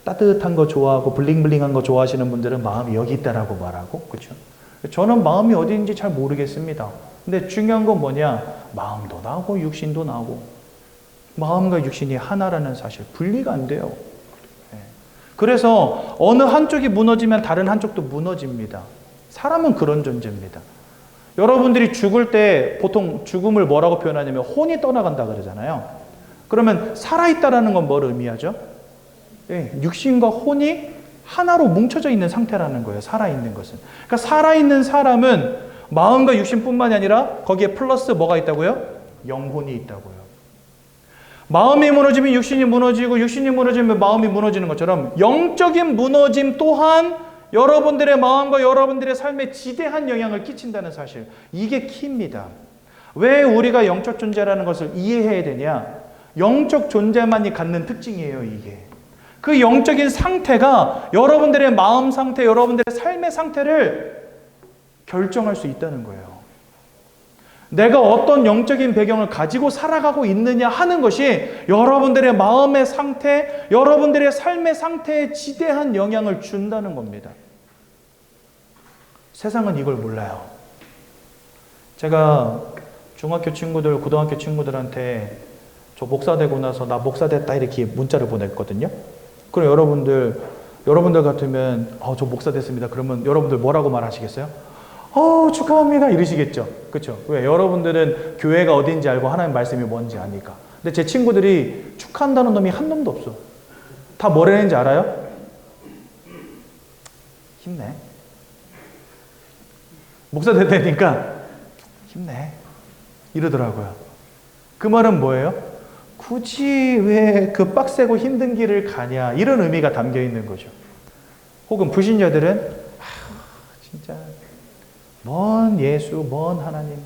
따뜻한 거 좋아하고 블링블링한 거 좋아하시는 분들은 마음이 여기 있다라고 말하고, 그렇죠? 저는 마음이 어디인지 잘 모르겠습니다. 근데 중요한 건 뭐냐? 마음도 나고 육신도 나고, 마음과 육신이 하나라는 사실, 분리가 안 돼요. 그래서 어느 한쪽이 무너지면 다른 한쪽도 무너집니다. 사람은 그런 존재입니다. 여러분들이 죽을 때 보통 죽음을 뭐라고 표현하냐면 혼이 떠나간다 그러잖아요. 그러면 살아있다라는 건 뭘 의미하죠? 육신과 혼이 하나로 뭉쳐져 있는 상태라는 거예요. 살아있는 것은. 그러니까 살아있는 사람은 마음과 육신뿐만이 아니라 거기에 플러스 뭐가 있다고요? 영혼이 있다고요. 마음이 무너지면 육신이 무너지고 육신이 무너지면 마음이 무너지는 것처럼 영적인 무너짐 또한 여러분들의 마음과 여러분들의 삶에 지대한 영향을 끼친다는 사실. 이게 키입니다. 왜 우리가 영적 존재라는 것을 이해해야 되냐? 영적 존재만이 갖는 특징이에요, 이게. 그 영적인 상태가 여러분들의 마음 상태, 여러분들의 삶의 상태를 결정할 수 있다는 거예요. 내가 어떤 영적인 배경을 가지고 살아가고 있느냐 하는 것이 여러분들의 마음의 상태, 여러분들의 삶의 상태에 지대한 영향을 준다는 겁니다. 세상은 이걸 몰라요. 제가 중학교 친구들, 고등학교 친구들한테 저 목사 되고 나서 나 목사 됐다 이렇게 문자를 보냈거든요. 그럼 여러분들 같으면 저 목사 됐습니다. 그러면 여러분들 뭐라고 말하시겠어요? 축하합니다 이러시겠죠. 그렇죠? 왜? 여러분들은 교회가 어딘지 알고 하나님 말씀이 뭔지 아니까. 근데 제 친구들이 축하한다는 놈이 한 놈도 없어. 다 뭐라 했는지 알아요? 힘내. 목사 됐다니까 힘내 이러더라고요. 그 말은 뭐예요? 굳이 왜 그 빡세고 힘든 길을 가냐, 이런 의미가 담겨 있는 거죠. 혹은 불신자들은 진짜 먼 예수, 먼 하나님,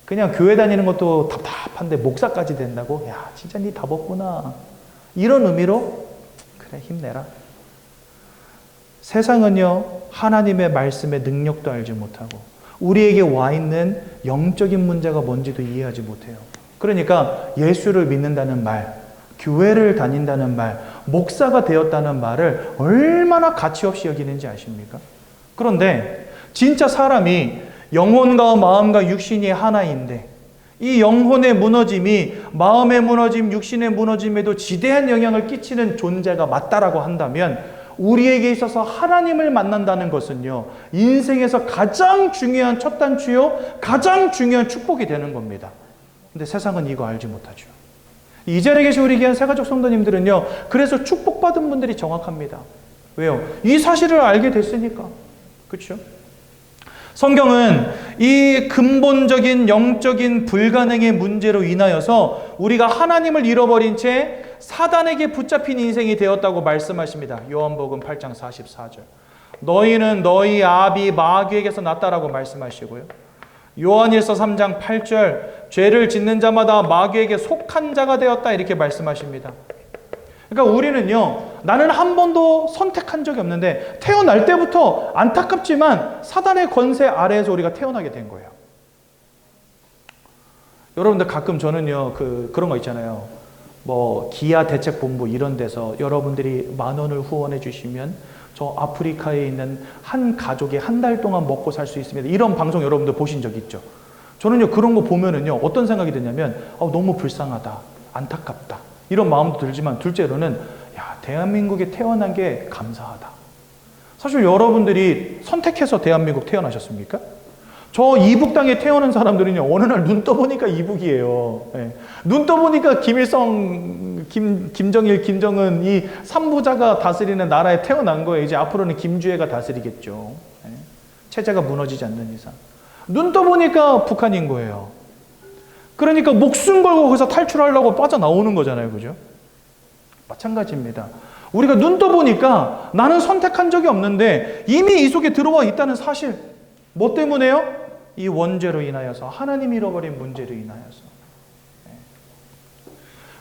그냥 교회 다니는 것도 답답한데 목사까지 된다고? 야, 진짜 니 답 없구나. 이런 의미로 그래 힘내라. 세상은요, 하나님의 말씀의 능력도 알지 못하고 우리에게 와 있는 영적인 문제가 뭔지도 이해하지 못해요. 그러니까 예수를 믿는다는 말, 교회를 다닌다는 말, 목사가 되었다는 말을 얼마나 가치 없이 여기는지 아십니까? 그런데 진짜 사람이 영혼과 마음과 육신이 하나인데 이 영혼의 무너짐이 마음의 무너짐, 육신의 무너짐에도 지대한 영향을 끼치는 존재가 맞다라고 한다면 우리에게 있어서 하나님을 만난다는 것은요, 인생에서 가장 중요한 첫 단추요, 가장 중요한 축복이 되는 겁니다. 근데 세상은 이거 알지 못하죠. 이 자리에 계신 우리 귀한 새가족 성도님들은요, 그래서 축복받은 분들이 정확합니다. 왜요? 이 사실을 알게 됐으니까. 그렇죠? 성경은 이 근본적인 영적인 불가능의 문제로 인하여서 우리가 하나님을 잃어버린 채 사단에게 붙잡힌 인생이 되었다고 말씀하십니다. 요한복음 8장 44절. 너희는 너희 아비 마귀에게서 났다라고 말씀하시고요. 요한일서 3장 8절. 죄를 짓는 자마다 마귀에게 속한 자가 되었다 이렇게 말씀하십니다. 그러니까 우리는요, 나는 한 번도 선택한 적이 없는데 태어날 때부터 안타깝지만 사단의 권세 아래에서 우리가 태어나게 된 거예요. 여러분들 가끔 저는요, 그런 거 있잖아요. 뭐 기아 대책본부 이런 데서 여러분들이 10,000원을 후원해 주시면 저 아프리카에 있는 한 가족이 한 달 동안 먹고 살 수 있습니다. 이런 방송 여러분들 보신 적 있죠? 저는요, 그런 거 보면은요, 어떤 생각이 드냐면 너무 불쌍하다, 안타깝다 이런 마음도 들지만, 둘째로는 야, 대한민국에 태어난 게 감사하다. 사실 여러분들이 선택해서 대한민국 태어나셨습니까? 저 이북 땅에 태어난 사람들은요, 어느 날 눈 떠보니까 이북이에요. 네. 눈 떠보니까 김일성, 김정일, 김정은 이 3부자가 다스리는 나라에 태어난 거예요. 이제 앞으로는 김주애가 다스리겠죠. 네. 체제가 무너지지 않는 이상. 눈 떠보니까 북한인 거예요. 그러니까 목숨 걸고 거기서 탈출하려고 빠져나오는 거잖아요. 그죠? 마찬가지입니다. 우리가 눈 떠보니까 나는 선택한 적이 없는데 이미 이 속에 들어와 있다는 사실. 뭐 때문에요? 이 원죄로 인하여서, 하나님 잃어버린 문제로 인하여서.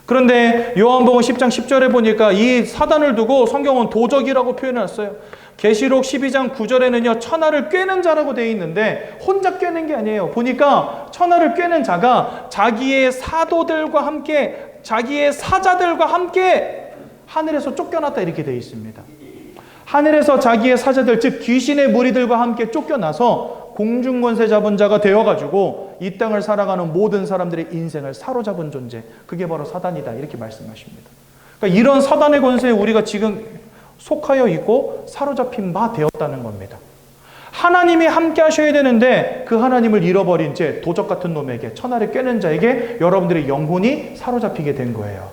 그런데 요한복음 10장 10절에 보니까 이 사단을 두고 성경은 도적이라고 표현했어요. 계시록 12장 9절에는요, 천하를 꿰는 자라고 되어 있는데 혼자 꿰는 게 아니에요. 보니까 천하를 꿰는 자가 자기의 사도들과 함께, 자기의 사자들과 함께 하늘에서 쫓겨났다 이렇게 되어 있습니다. 하늘에서 자기의 사자들, 즉 귀신의 무리들과 함께 쫓겨나서 공중권세 잡은 자가 되어가지고 이 땅을 살아가는 모든 사람들의 인생을 사로잡은 존재, 그게 바로 사단이다 이렇게 말씀하십니다. 그러니까 이런 사단의 권세에 우리가 지금 속하여 있고 사로잡힌 바 되었다는 겁니다. 하나님이 함께 하셔야 되는데 그 하나님을 잃어버린 채 도적 같은 놈에게, 천하를 꿰는 자에게 여러분들의 영혼이 사로잡히게 된 거예요.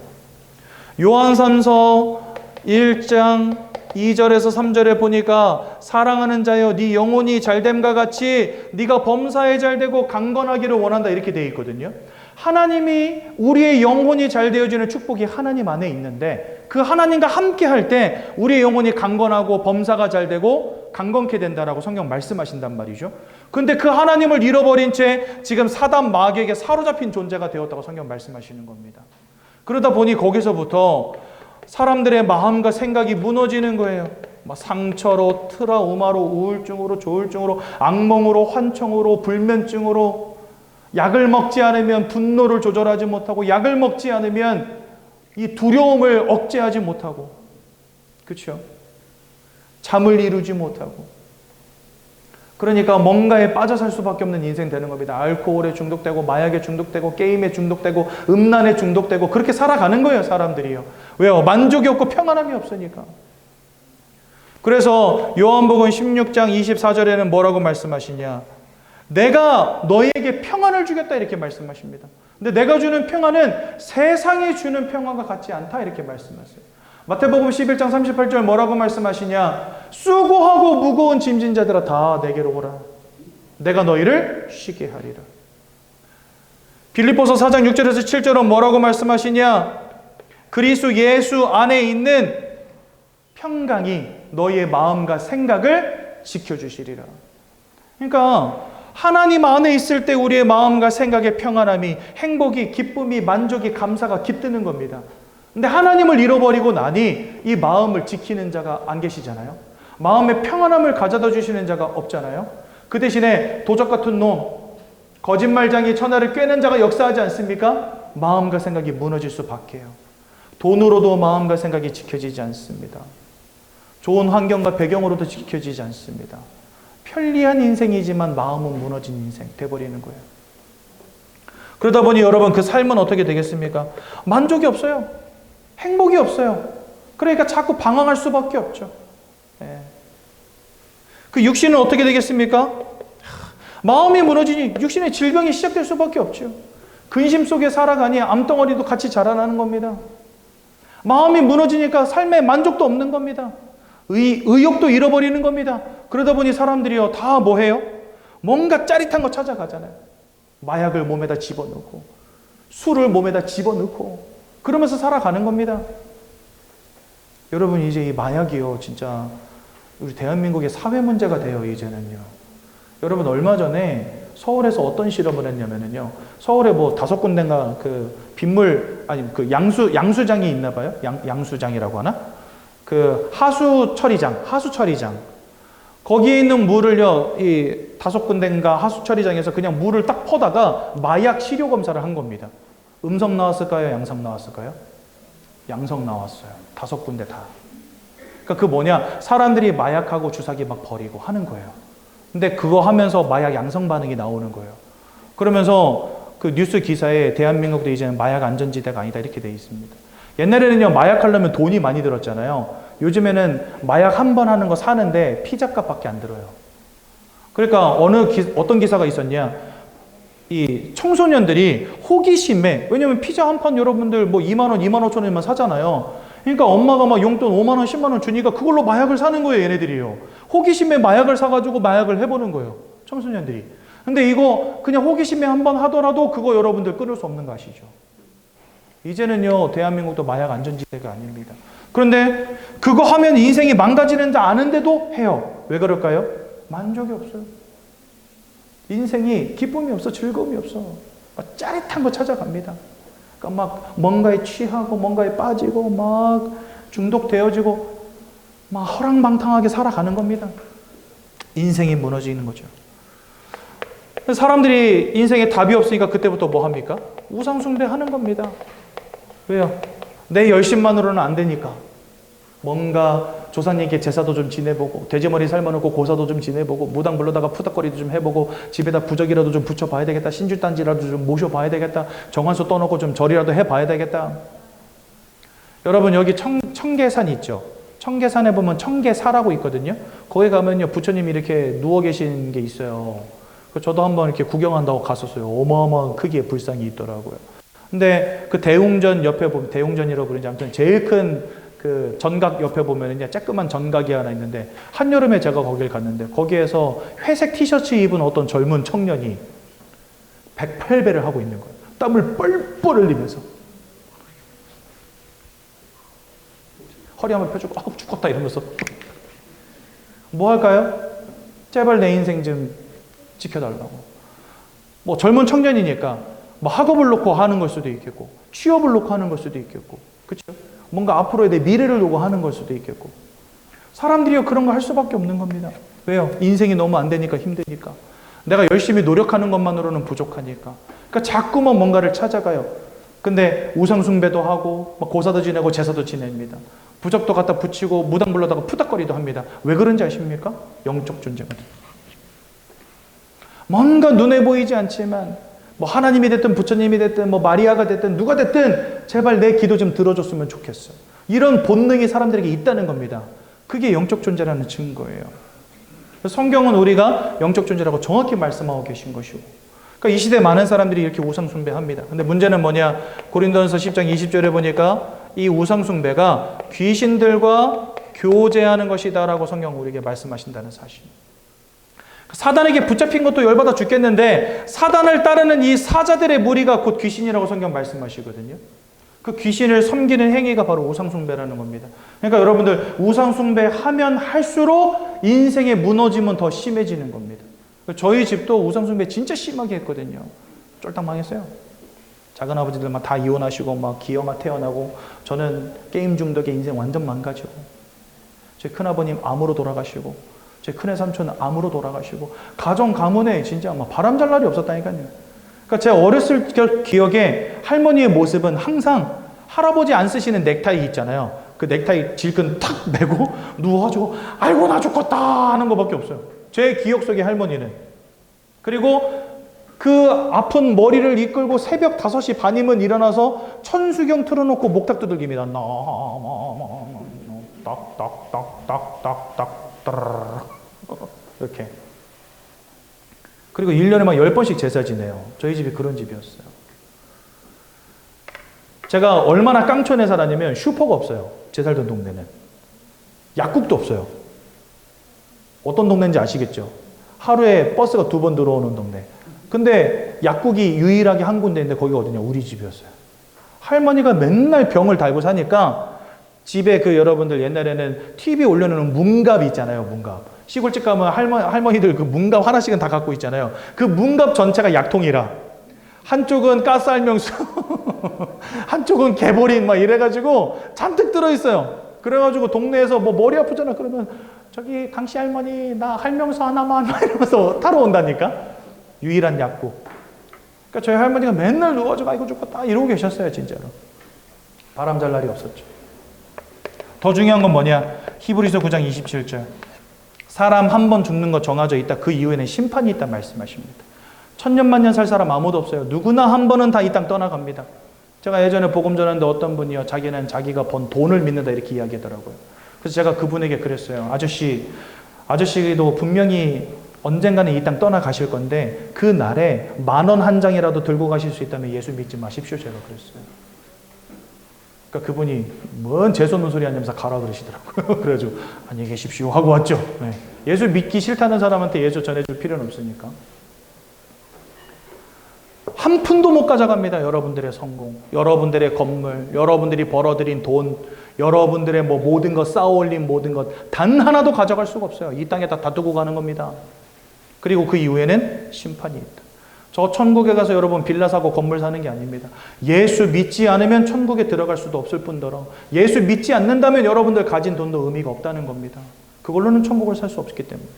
요한삼서 1장 2절에서 3절에 보니까 사랑하는 자여 네 영혼이 잘됨과 같이 네가 범사에 잘되고 강건하기를 원한다 이렇게 되어 있거든요. 하나님이 우리의 영혼이 잘 되어지는 축복이 하나님 안에 있는데 그 하나님과 함께 할 때 우리의 영혼이 강건하고 범사가 잘 되고 강건케 된다라고 성경 말씀하신단 말이죠. 그런데 그 하나님을 잃어버린 채 지금 사단 마귀에게 사로잡힌 존재가 되었다고 성경 말씀하시는 겁니다. 그러다 보니 거기서부터 사람들의 마음과 생각이 무너지는 거예요. 상처로, 트라우마로, 우울증으로, 조울증으로, 악몽으로, 환청으로, 불면증으로, 약을 먹지 않으면 분노를 조절하지 못하고, 약을 먹지 않으면 이 두려움을 억제하지 못하고, 그렇죠? 잠을 이루지 못하고. 그러니까 뭔가에 빠져 살 수밖에 없는 인생 되는 겁니다. 알코올에 중독되고, 마약에 중독되고, 게임에 중독되고, 음란에 중독되고, 그렇게 살아가는 거예요, 사람들이요. 왜요? 만족이 없고 평안함이 없으니까. 그래서 요한복음 16장 24절에는 뭐라고 말씀하시냐? 내가 너희에게 평안을 주겠다 이렇게 말씀하십니다. 근데 내가 주는 평안은 세상이 주는 평안과 같지 않다 이렇게 말씀하세요. 마태복음 11장 38절 뭐라고 말씀하시냐? 수고하고 무거운 짐진 자들아 다 내게로 오라. 내가 너희를 쉬게 하리라. 빌립보서 4장 6절에서 7절은 뭐라고 말씀하시냐? 그리스도 예수 안에 있는 평강이 너희의 마음과 생각을 지켜주시리라. 그러니까 하나님 안에 있을 때 우리의 마음과 생각의 평안함이, 행복이, 기쁨이, 만족이, 감사가 깃드는 겁니다. 근데 하나님을 잃어버리고 나니 이 마음을 지키는 자가 안 계시잖아요. 마음의 평안함을 가져다 주시는 자가 없잖아요. 그 대신에 도적 같은 놈, 거짓말장이, 천하를 꿰는 자가 역사하지 않습니까? 마음과 생각이 무너질 수밖에요. 돈으로도 마음과 생각이 지켜지지 않습니다. 좋은 환경과 배경으로도 지켜지지 않습니다. 편리한 인생이지만 마음은 무너진 인생 돼버리는 거예요. 그러다 보니 여러분 그 삶은 어떻게 되겠습니까? 만족이 없어요. 행복이 없어요. 그러니까 자꾸 방황할 수밖에 없죠. 예. 그 육신은 어떻게 되겠습니까? 마음이 무너지니 육신의 질병이 시작될 수밖에 없죠. 근심 속에 살아가니 암덩어리도 같이 자라나는 겁니다. 마음이 무너지니까 삶에 만족도 없는 겁니다. 의욕도 잃어버리는 겁니다. 그러다 보니 사람들이요 다 뭐해요? 뭔가 짜릿한 거 찾아가잖아요. 마약을 몸에다 집어넣고 술을 몸에다 집어넣고 그러면서 살아가는 겁니다. 여러분 이제 이 마약이요 진짜 우리 대한민국의 사회 문제가 돼요. 이제는요. 여러분 얼마 전에 서울에서 어떤 실험을 했냐면요. 서울에 뭐 5군데인가 그 빗물, 아니 그 양수장이 있나 봐요. 양수장이라고 하나? 그 하수 처리장. 거기에 있는 물을요, 이 5군데인가 하수 처리장에서 그냥 물을 딱 퍼다가 마약 시료 검사를 한 겁니다. 음성 나왔을까요? 양성 나왔을까요? 양성 나왔어요. 5군데 다. 그러니까 그 뭐냐, 사람들이 마약하고 주사기 막 버리고 하는 거예요. 근데 그거 하면서 마약 양성 반응이 나오는 거예요. 그러면서 그 뉴스 기사에 대한민국도 이제는 마약 안전지대가 아니다 이렇게 돼 있습니다. 옛날에는요, 마약 하려면 돈이 많이 들었잖아요. 요즘에는 마약 한 번 하는 거 사는데 피자값밖에 안 들어요. 그러니까 어떤 기사가 있었냐, 이 청소년들이 호기심에, 왜냐면 피자 한 판 여러분들 뭐 2만 원, 2만 5천 원만 사잖아요. 그러니까 엄마가 막 용돈 5만 원, 10만 원 주니까 그걸로 마약을 사는 거예요, 얘네들이요. 호기심에 마약을 사가지고 마약을 해보는 거예요, 청소년들이. 근데 이거 그냥 호기심에 한 번 하더라도 그거 여러분들 끊을 수 없는 거 아시죠? 이제는요, 대한민국도 마약 안전지대가 아닙니다. 그런데 그거 하면 인생이 망가지는지 아는데도 해요. 왜 그럴까요? 만족이 없어요. 인생이 기쁨이 없어, 즐거움이 없어. 막 짜릿한 거 찾아갑니다. 그러니까 막 뭔가에 취하고 뭔가에 빠지고 막 중독되어지고 막 허랑방탕하게 살아가는 겁니다. 인생이 무너지는 거죠. 사람들이 인생에 답이 없으니까 그때부터 뭐 합니까? 우상숭배 하는 겁니다. 왜요? 내 열심만으로는 안 되니까. 뭔가 조상님께 제사도 좀 지내보고, 돼지머리 삶아놓고 고사도 좀 지내보고, 무당 불러다가 푸닥거리도 좀 해보고, 집에다 부적이라도 좀 붙여봐야 되겠다, 신줄단지라도 좀 모셔봐야 되겠다, 정한수 떠놓고 좀 절이라도 해봐야 되겠다. 여러분, 여기 청계산 있죠? 청계산에 보면 청계사라고 있거든요. 거기 가면요, 부처님이 이렇게 누워 계신 게 있어요. 저도 한번 이렇게 구경한다고 갔었어요. 어마어마한 크기의 불상이 있더라고요. 근데 그 대웅전 옆에 보면, 대웅전이라고 그러는지 아무튼 제일 큰 그 전각 옆에 보면은요, 쬐끄만 전각이 하나 있는데, 한여름에 제가 거길 갔는데, 거기에서 회색 티셔츠 입은 어떤 젊은 청년이 108배를 하고 있는 거예요. 땀을 뻘뻘 흘리면서. 허리 한번 펴주고, 아우, 죽겠다 이러면서. 뭐 할까요? 제발 내 인생 좀 지켜달라고. 뭐 젊은 청년이니까, 뭐 학업을 놓고 하는 걸 수도 있겠고, 취업을 놓고 하는 걸 수도 있겠고, 그렇죠? 뭔가 앞으로의 내 미래를 놓고 하는 걸 수도 있겠고. 사람들이 그런 거 할 수밖에 없는 겁니다. 왜요? 인생이 너무 안 되니까, 힘드니까. 내가 열심히 노력하는 것만으로는 부족하니까. 그러니까 자꾸만 뭔가를 찾아가요. 근데 우상숭배도 하고, 고사도 지내고, 제사도 지냅니다. 부적도 갖다 붙이고, 무당 불러다가 푸닥거리도 합니다. 왜 그런지 아십니까? 영적 존재거든요. 뭔가 눈에 보이지 않지만, 뭐 하나님이 됐든 부처님이 됐든 뭐 마리아가 됐든 누가 됐든 제발 내 기도 좀 들어줬으면 좋겠어. 이런 본능이 사람들에게 있다는 겁니다. 그게 영적 존재라는 증거예요. 성경은 우리가 영적 존재라고 정확히 말씀하고 계신 것이고, 그러니까 이 시대 많은 사람들이 이렇게 우상숭배합니다. 근데 문제는 뭐냐? 고린도전서 10장 20절에 보니까 이 우상숭배가 귀신들과 교제하는 것이다라고 성경은 우리에게 말씀하신다는 사실. 사단에게 붙잡힌 것도 열받아 죽겠는데 사단을 따르는 이 사자들의 무리가 곧 귀신이라고 성경 말씀하시거든요. 그 귀신을 섬기는 행위가 바로 우상숭배라는 겁니다. 그러니까 여러분들, 우상숭배하면 할수록 인생의 무너짐은 더 심해지는 겁니다. 저희 집도 우상숭배 진짜 심하게 했거든요. 쫄딱 망했어요. 작은 아버지들 막 다 이혼하시고 막 기어막 태어나고, 저는 게임 중독에 인생 완전 망가지고, 제 큰아버님 암으로 돌아가시고, 제 큰애 삼촌은 암으로 돌아가시고, 가정 가문에 진짜 막 바람 잘 날이 없었다니까요. 그러니까 제 어렸을 기억에 할머니의 모습은 항상 할아버지 안 쓰시는 넥타이 있잖아요. 그 넥타이 질끈 탁 메고 누워가지고 아이고 나 죽겠다 하는 것밖에 없어요. 제 기억 속의 할머니는. 그리고 그 아픈 머리를 이끌고 새벽 5시 반이면 일어나서 천수경 틀어놓고 목탁 두들깁니다. 딱딱딱딱딱딱 이렇게. 그리고 1년에 막 10번씩 제사 지내요. 저희 집이 그런 집이었어요. 제가 얼마나 깡촌에 살았냐면 슈퍼가 없어요. 제 살던 동네는. 약국도 없어요. 어떤 동네인지 아시겠죠? 하루에 버스가 2번 들어오는 동네. 근데 약국이 유일하게 한 군데인데 거기가 어디냐? 우리 집이었어요. 할머니가 맨날 병을 달고 사니까 집에 그 여러분들 옛날에는 TV 올려놓는 문갑이 있잖아요. 문갑. 시골집 가면 할머니들 그 문갑 하나씩은 다 갖고 있잖아요. 그 문갑 전체가 약통이라 한쪽은 가스알명수 한쪽은 개보린 막 이래가지고 잔뜩 들어있어요. 그래가지고 동네에서 뭐 머리 아프잖아 그러면 저기 강씨 할머니 나 할명수 하나만 이러면서 타러 온다니까. 유일한 약국. 그러니까 저희 할머니가 맨날 누워가지고 아이고 죽겠다 이러고 계셨어요. 진짜로. 바람 잘 날이 없었죠. 더 중요한 건 뭐냐? 히브리서 9장 27절. 사람 한 번 죽는 거 정해져 있다. 그 이후에는 심판이 있다 말씀하십니다. 천년만년 살 사람 아무도 없어요. 누구나 한 번은 다 이 땅 떠나갑니다. 제가 예전에 복음 전하는데 어떤 분이요. 자기는 자기가 번 돈을 믿는다 이렇게 이야기하더라고요. 그래서 제가 그분에게 그랬어요. 아저씨도 분명히 언젠가는 이 땅 떠나가실 건데 그 날에 10,000원 한 장이라도 들고 가실 수 있다면 예수 믿지 마십시오. 제가 그랬어요. 그러니까 그분이 뭔 재수없는 소리 하냐면서 가라 그러시더라고요. 그래가지고 안녕히 계십시오 하고 왔죠. 네. 예수 믿기 싫다는 사람한테 예수 전해줄 필요는 없으니까. 한 푼도 못 가져갑니다. 여러분들의 성공, 여러분들의 건물, 여러분들이 벌어들인 돈, 여러분들의 뭐 모든 것 쌓아올린 모든 것 단 하나도 가져갈 수가 없어요. 이 땅에 다 두고 가는 겁니다. 그리고 그 이후에는 심판이 있다. 저 천국에 가서 여러분 빌라 사고 건물 사는 게 아닙니다. 예수 믿지 않으면 천국에 들어갈 수도 없을 뿐더러 예수 믿지 않는다면 여러분들 가진 돈도 의미가 없다는 겁니다. 그걸로는 천국을 살 수 없기 때문에.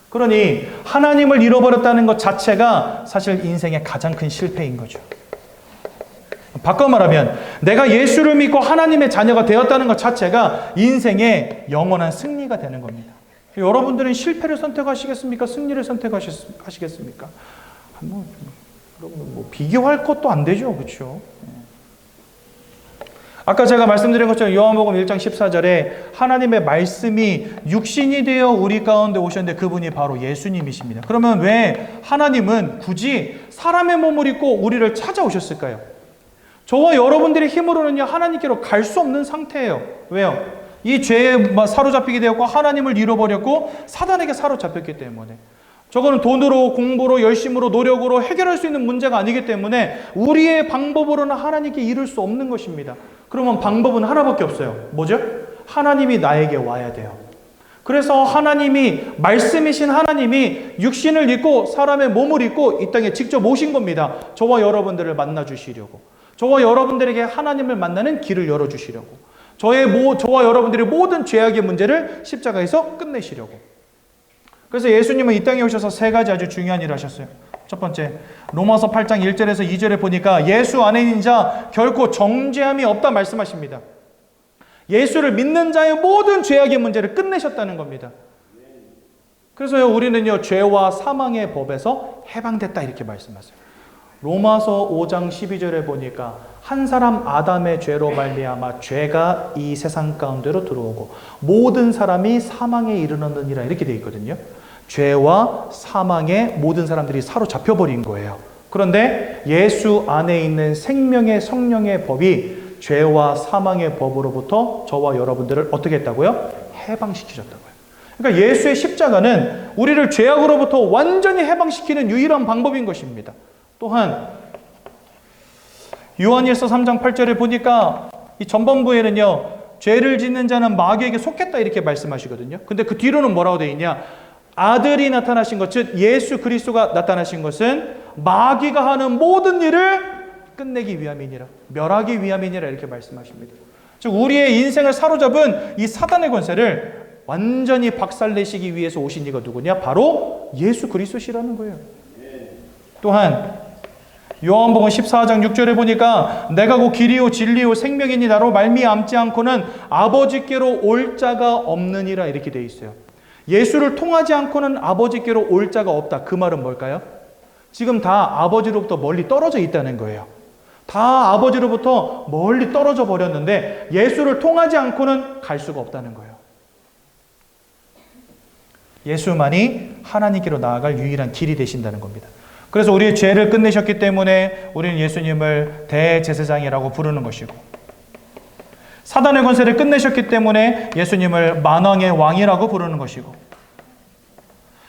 그러니 하나님을 잃어버렸다는 것 자체가 사실 인생의 가장 큰 실패인 거죠. 바꿔 말하면 내가 예수를 믿고 하나님의 자녀가 되었다는 것 자체가 인생의 영원한 승리가 되는 겁니다. 여러분들은 실패를 선택하시겠습니까? 승리를 선택하시겠습니까? 뭐 비교할 것도 안 되죠. 그렇죠? 아까 제가 말씀드린 것처럼 요한복음 1장 14절에 하나님의 말씀이 육신이 되어 우리 가운데 오셨는데 그분이 바로 예수님이십니다. 그러면 왜 하나님은 굳이 사람의 몸을 입고 우리를 찾아오셨을까요? 저와 여러분들의 힘으로는요 하나님께로 갈 수 없는 상태예요. 왜요? 이 죄에 사로잡히게 되었고 하나님을 잃어버렸고 사단에게 사로잡혔기 때문에. 저거는 돈으로, 공부로, 열심으로, 노력으로 해결할 수 있는 문제가 아니기 때문에 우리의 방법으로는 하나님께 이룰 수 없는 것입니다. 그러면 방법은 하나밖에 없어요. 뭐죠? 하나님이 나에게 와야 돼요. 그래서 하나님이, 말씀이신 하나님이 육신을 입고 사람의 몸을 입고 이 땅에 직접 오신 겁니다. 저와 여러분들을 만나주시려고. 저와 여러분들에게 하나님을 만나는 길을 열어주시려고. 저와 여러분들의 모든 죄악의 문제를 십자가에서 끝내시려고. 그래서 예수님은 이 땅에 오셔서 3가지 아주 중요한 일을 하셨어요. 첫 번째, 로마서 8장 1절에서 2절에 보니까 예수 안에 있는 자 결코 정죄함이 없다 말씀하십니다. 예수를 믿는 자의 모든 죄악의 문제를 끝내셨다는 겁니다. 그래서요 우리는요 죄와 사망의 법에서 해방됐다 이렇게 말씀하세요. 로마서 5장 12절에 보니까 한 사람 아담의 죄로 말미암아 죄가 이 세상 가운데로 들어오고 모든 사람이 사망에 이르렀느니라 이렇게 되어 있거든요. 죄와 사망에 모든 사람들이 사로잡혀 버린 거예요. 그런데 예수 안에 있는 생명의 성령의 법이 죄와 사망의 법으로부터 저와 여러분들을 어떻게 했다고요? 해방시키셨다고요. 그러니까 예수의 십자가는 우리를 죄악으로부터 완전히 해방시키는 유일한 방법인 것입니다. 또한 요한일서 3장 8절에 보니까 이 전반부에는요 죄를 짓는 자는 마귀에게 속했다 이렇게 말씀하시거든요. 근데 그 뒤로는 뭐라고 되어 있냐? 아들이 나타나신 것, 즉 예수 그리스도가 나타나신 것은 마귀가 하는 모든 일을 끝내기 위함이니라, 멸하기 위함이니라 이렇게 말씀하십니다. 즉 우리의 인생을 사로잡은 이 사단의 권세를 완전히 박살내시기 위해서 오신 이가 누구냐? 바로 예수 그리스도시라는 거예요. 또한 요한복음 14장 6절에 보니까 내가 곧 길이요 진리요 생명이니 나로 말미암지 않고는 아버지께로 올 자가 없느니라 이렇게 되어 있어요. 예수를 통하지 않고는 아버지께로 올 자가 없다. 그 말은 뭘까요? 지금 다 아버지로부터 멀리 떨어져 있다는 거예요. 다 아버지로부터 멀리 떨어져 버렸는데 예수를 통하지 않고는 갈 수가 없다는 거예요. 예수만이 하나님께로 나아갈 유일한 길이 되신다는 겁니다. 그래서 우리의 죄를 끝내셨기 때문에 우리는 예수님을 대제사장이라고 부르는 것이고, 사단의 권세를 끝내셨기 때문에 예수님을 만왕의 왕이라고 부르는 것이고,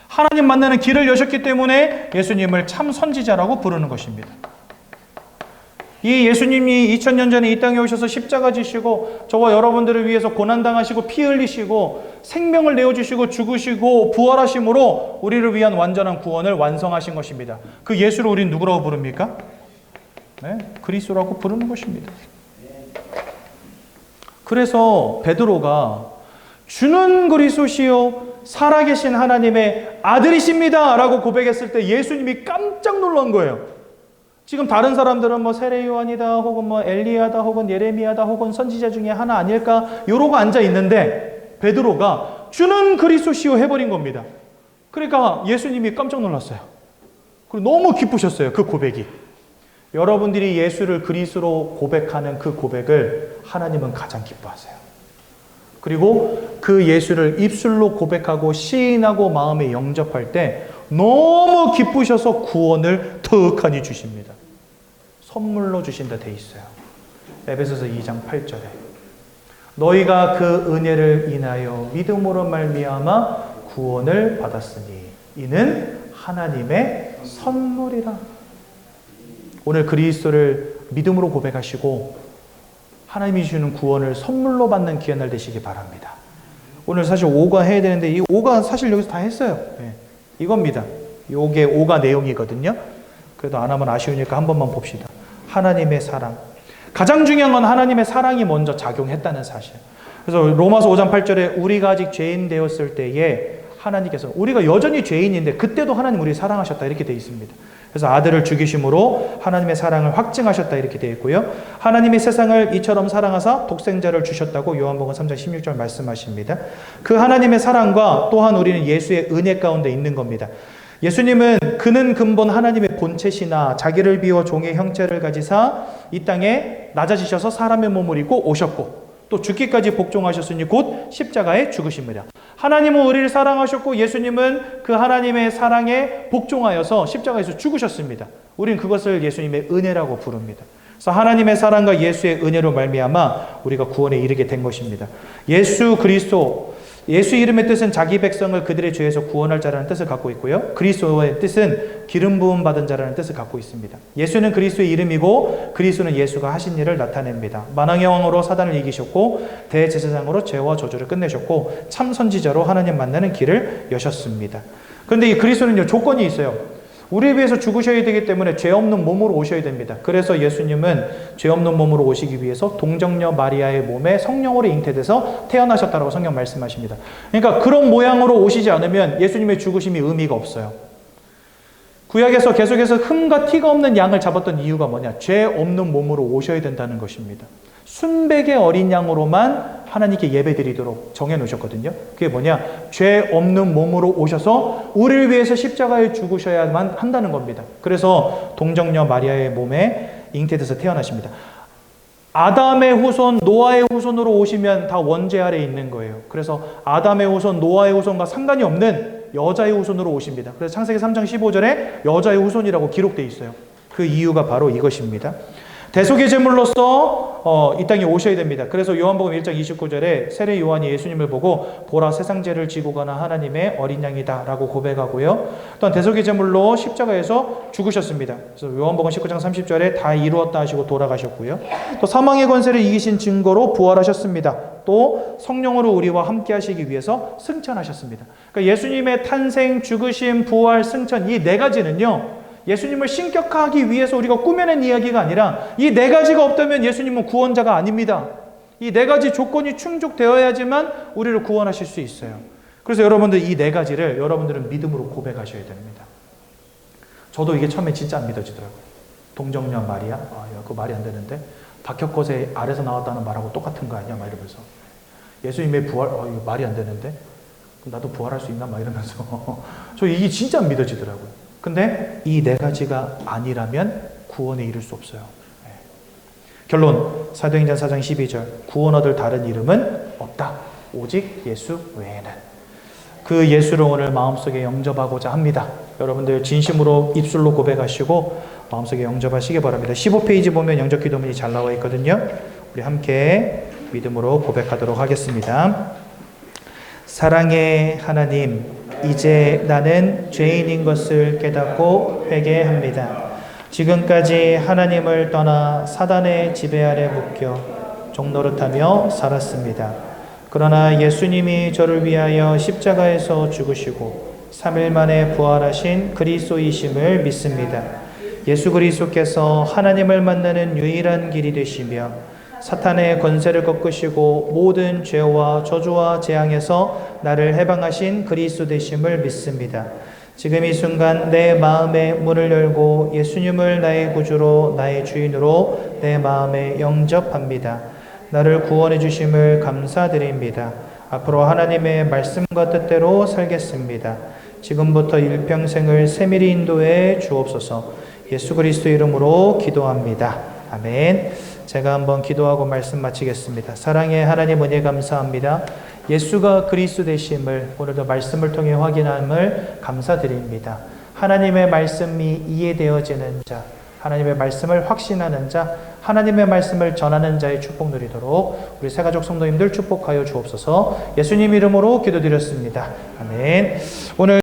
하나님 만나는 길을 여셨기 때문에 예수님을 참 선지자라고 부르는 것입니다. 이 예수님이 2000년 전에 이 땅에 오셔서 십자가 지시고 저와 여러분들을 위해서 고난당하시고 피 흘리시고 생명을 내어주시고 죽으시고 부활하심으로 우리를 위한 완전한 구원을 완성하신 것입니다. 그 예수를 우리는 누구라고 부릅니까? 네, 그리스도라고 부르는 것입니다. 그래서 베드로가 주는 그리스도시요 살아계신 하나님의 아들이십니다 라고 고백했을 때 예수님이 깜짝 놀란 거예요. 지금 다른 사람들은 뭐 세례 요한이다 혹은 뭐 엘리야다 혹은 예레미야다 혹은 선지자 중에 하나 아닐까 이러고 앉아 있는데 베드로가 주는 그리스도시요 해버린 겁니다. 그러니까 예수님이 깜짝 놀랐어요. 그리고 너무 기쁘셨어요. 그 고백이. 여러분들이 예수를 그리스도로 고백하는 그 고백을 하나님은 가장 기뻐하세요. 그리고 그 예수를 입술로 고백하고 시인하고 마음에 영접할 때 너무 기쁘셔서 구원을 턱하니 주십니다. 선물로 주신다 돼 있어요. 에베소서 2장 8절에 너희가 그 은혜를 인하여 믿음으로 말미암아 구원을 받았으니 이는 하나님의 선물이라. 오늘 그리스도를 믿음으로 고백하시고 하나님이 주는 구원을 선물로 받는 귀한 날 되시기 바랍니다. 오늘 사실 5가 해야 되는데 이 5가 사실 여기서 다 했어요. 네. 이겁니다. 이게 5가 내용이거든요. 그래도 안 하면 아쉬우니까 한 번만 봅시다. 하나님의 사랑. 가장 중요한 건 하나님의 사랑이 먼저 작용했다는 사실. 그래서 로마서 5장 8절에 우리가 아직 죄인 되었을 때에 하나님께서 우리가 여전히 죄인인데 그때도 하나님 우리 사랑하셨다 이렇게 되어 있습니다. 그래서 아들을 죽이심으로 하나님의 사랑을 확증하셨다 이렇게 되어 있고요. 하나님이 세상을 이처럼 사랑하사 독생자를 주셨다고 요한복음 3장 16절 말씀하십니다. 그 하나님의 사랑과 또한 우리는 예수의 은혜 가운데 있는 겁니다. 예수님은 그는 근본 하나님의 본체시나 자기를 비워 종의 형체를 가지사 이 땅에 낮아지셔서 사람의 몸을 입고 오셨고 또 죽기까지 복종하셨으니 곧 십자가에 죽으심이라. 하나님은 우리를 사랑하셨고 예수님은 그 하나님의 사랑에 복종하여서 십자가에서 죽으셨습니다. 우리는 그것을 예수님의 은혜라고 부릅니다. 그래서 하나님의 사랑과 예수의 은혜로 말미암아 우리가 구원에 이르게 된 것입니다. 예수 그리스도, 예수 이름의 뜻은 자기 백성을 그들의 죄에서 구원할 자라는 뜻을 갖고 있고요. 그리스도의 뜻은 기름 부음 받은 자라는 뜻을 갖고 있습니다. 예수는 그리스도의 이름이고 그리스도는 예수가 하신 일을 나타냅니다. 만왕의 왕으로 사단을 이기셨고 대제사장으로 죄와 저주를 끝내셨고 참 선지자로 하나님 만나는 길을 여셨습니다. 그런데 이 그리스도는요 조건이 있어요. 우리에 비해서 죽으셔야 되기 때문에 죄 없는 몸으로 오셔야 됩니다. 그래서 예수님은 죄 없는 몸으로 오시기 위해서 동정녀 마리아의 몸에 성령으로 잉태돼서 태어나셨다고 성경 말씀하십니다. 그러니까 그런 모양으로 오시지 않으면 예수님의 죽으심이 의미가 없어요. 구약에서 계속해서 흠과 티가 없는 양을 잡았던 이유가 뭐냐? 죄 없는 몸으로 오셔야 된다는 것입니다. 순백의 어린 양으로만 하나님께 예배드리도록 정해놓으셨거든요. 그게 뭐냐? 죄 없는 몸으로 오셔서 우리를 위해서 십자가에 죽으셔야만 한다는 겁니다. 그래서 동정녀 마리아의 몸에 잉태돼서 태어나십니다. 아담의 후손, 노아의 후손으로 오시면 다 원죄 아래에 있는 거예요. 그래서 아담의 후손, 노아의 후손과 상관이 없는 여자의 후손으로 오십니다. 그래서 창세기 3장 15절에 여자의 후손이라고 기록되어 있어요. 그 이유가 바로 이것입니다. 대속의 제물로서 이 땅에 오셔야 됩니다. 그래서 요한복음 1장 29절에 세례 요한이 예수님을 보고 보라 세상 죄를 지고 가는 하나님의 어린 양이다 라고 고백하고요. 또한 대속의 제물로 십자가에서 죽으셨습니다. 그래서 요한복음 19장 30절에 다 이루었다 하시고 돌아가셨고요. 또 사망의 권세를 이기신 증거로 부활하셨습니다. 또 성령으로 우리와 함께 하시기 위해서 승천하셨습니다. 그러니까 예수님의 탄생, 죽으심, 부활, 승천 이 네 가지는요. 예수님을 신격화하기 위해서 우리가 꾸며낸 이야기가 아니라 이 네 가지가 없다면 예수님은 구원자가 아닙니다. 이 네 가지 조건이 충족되어야지만 우리를 구원하실 수 있어요. 그래서 여러분들 이 네 가지를 여러분들은 믿음으로 고백하셔야 됩니다. 저도 이게 처음에 진짜 안 믿어지더라고요. 동정녀 마리아? 그거 말이 안 되는데 박혁것의 아래서 나왔다는 말하고 똑같은 거 아니야? 막 이러면서 예수님의 부활? 이거 말이 안 되는데 그럼 나도 부활할 수 있나? 막 이러면서 저 이게 진짜 안 믿어지더라고요. 근데 이 네 가지가 아니라면 구원에 이를 수 없어요. 결론, 사도행전 4장 12절 구원 얻을 다른 이름은 없다. 오직 예수 외에는. 그 예수를 오늘 마음속에 영접하고자 합니다. 여러분들 진심으로 입술로 고백하시고 마음속에 영접하시기 바랍니다. 15페이지 보면 영접 기도문이 잘 나와 있거든요. 우리 함께 믿음으로 고백하도록 하겠습니다. 사랑의 하나님, 이제 나는 죄인인 것을 깨닫고 회개합니다. 지금까지 하나님을 떠나 사단의 지배 아래 묶여 종노릇하며 살았습니다. 그러나 예수님이 저를 위하여 십자가에서 죽으시고 3일 만에 부활하신 그리스도이심을 믿습니다. 예수 그리스도께서 하나님을 만나는 유일한 길이 되시며 사탄의 권세를 꺾으시고 모든 죄와 저주와 재앙에서 나를 해방하신 그리스도 되심을 믿습니다. 지금 이 순간 내 마음의 문을 열고 예수님을 나의 구주로 나의 주인으로 내 마음에 영접합니다. 나를 구원해 주심을 감사드립니다. 앞으로 하나님의 말씀과 뜻대로 살겠습니다. 지금부터 일평생을 세밀히 인도해 주옵소서. 예수 그리스도 이름으로 기도합니다. 아멘. 제가 한번 기도하고 말씀 마치겠습니다. 사랑의 하나님 은혜 감사합니다. 예수가 그리스도 되심을 오늘도 말씀을 통해 확인함을 감사드립니다. 하나님의 말씀이 이해되어지는 자, 하나님의 말씀을 확신하는 자, 하나님의 말씀을 전하는 자의 축복 누리도록 우리 새가족 성도님들 축복하여 주옵소서. 예수님 이름으로 기도드렸습니다. 아멘. 오늘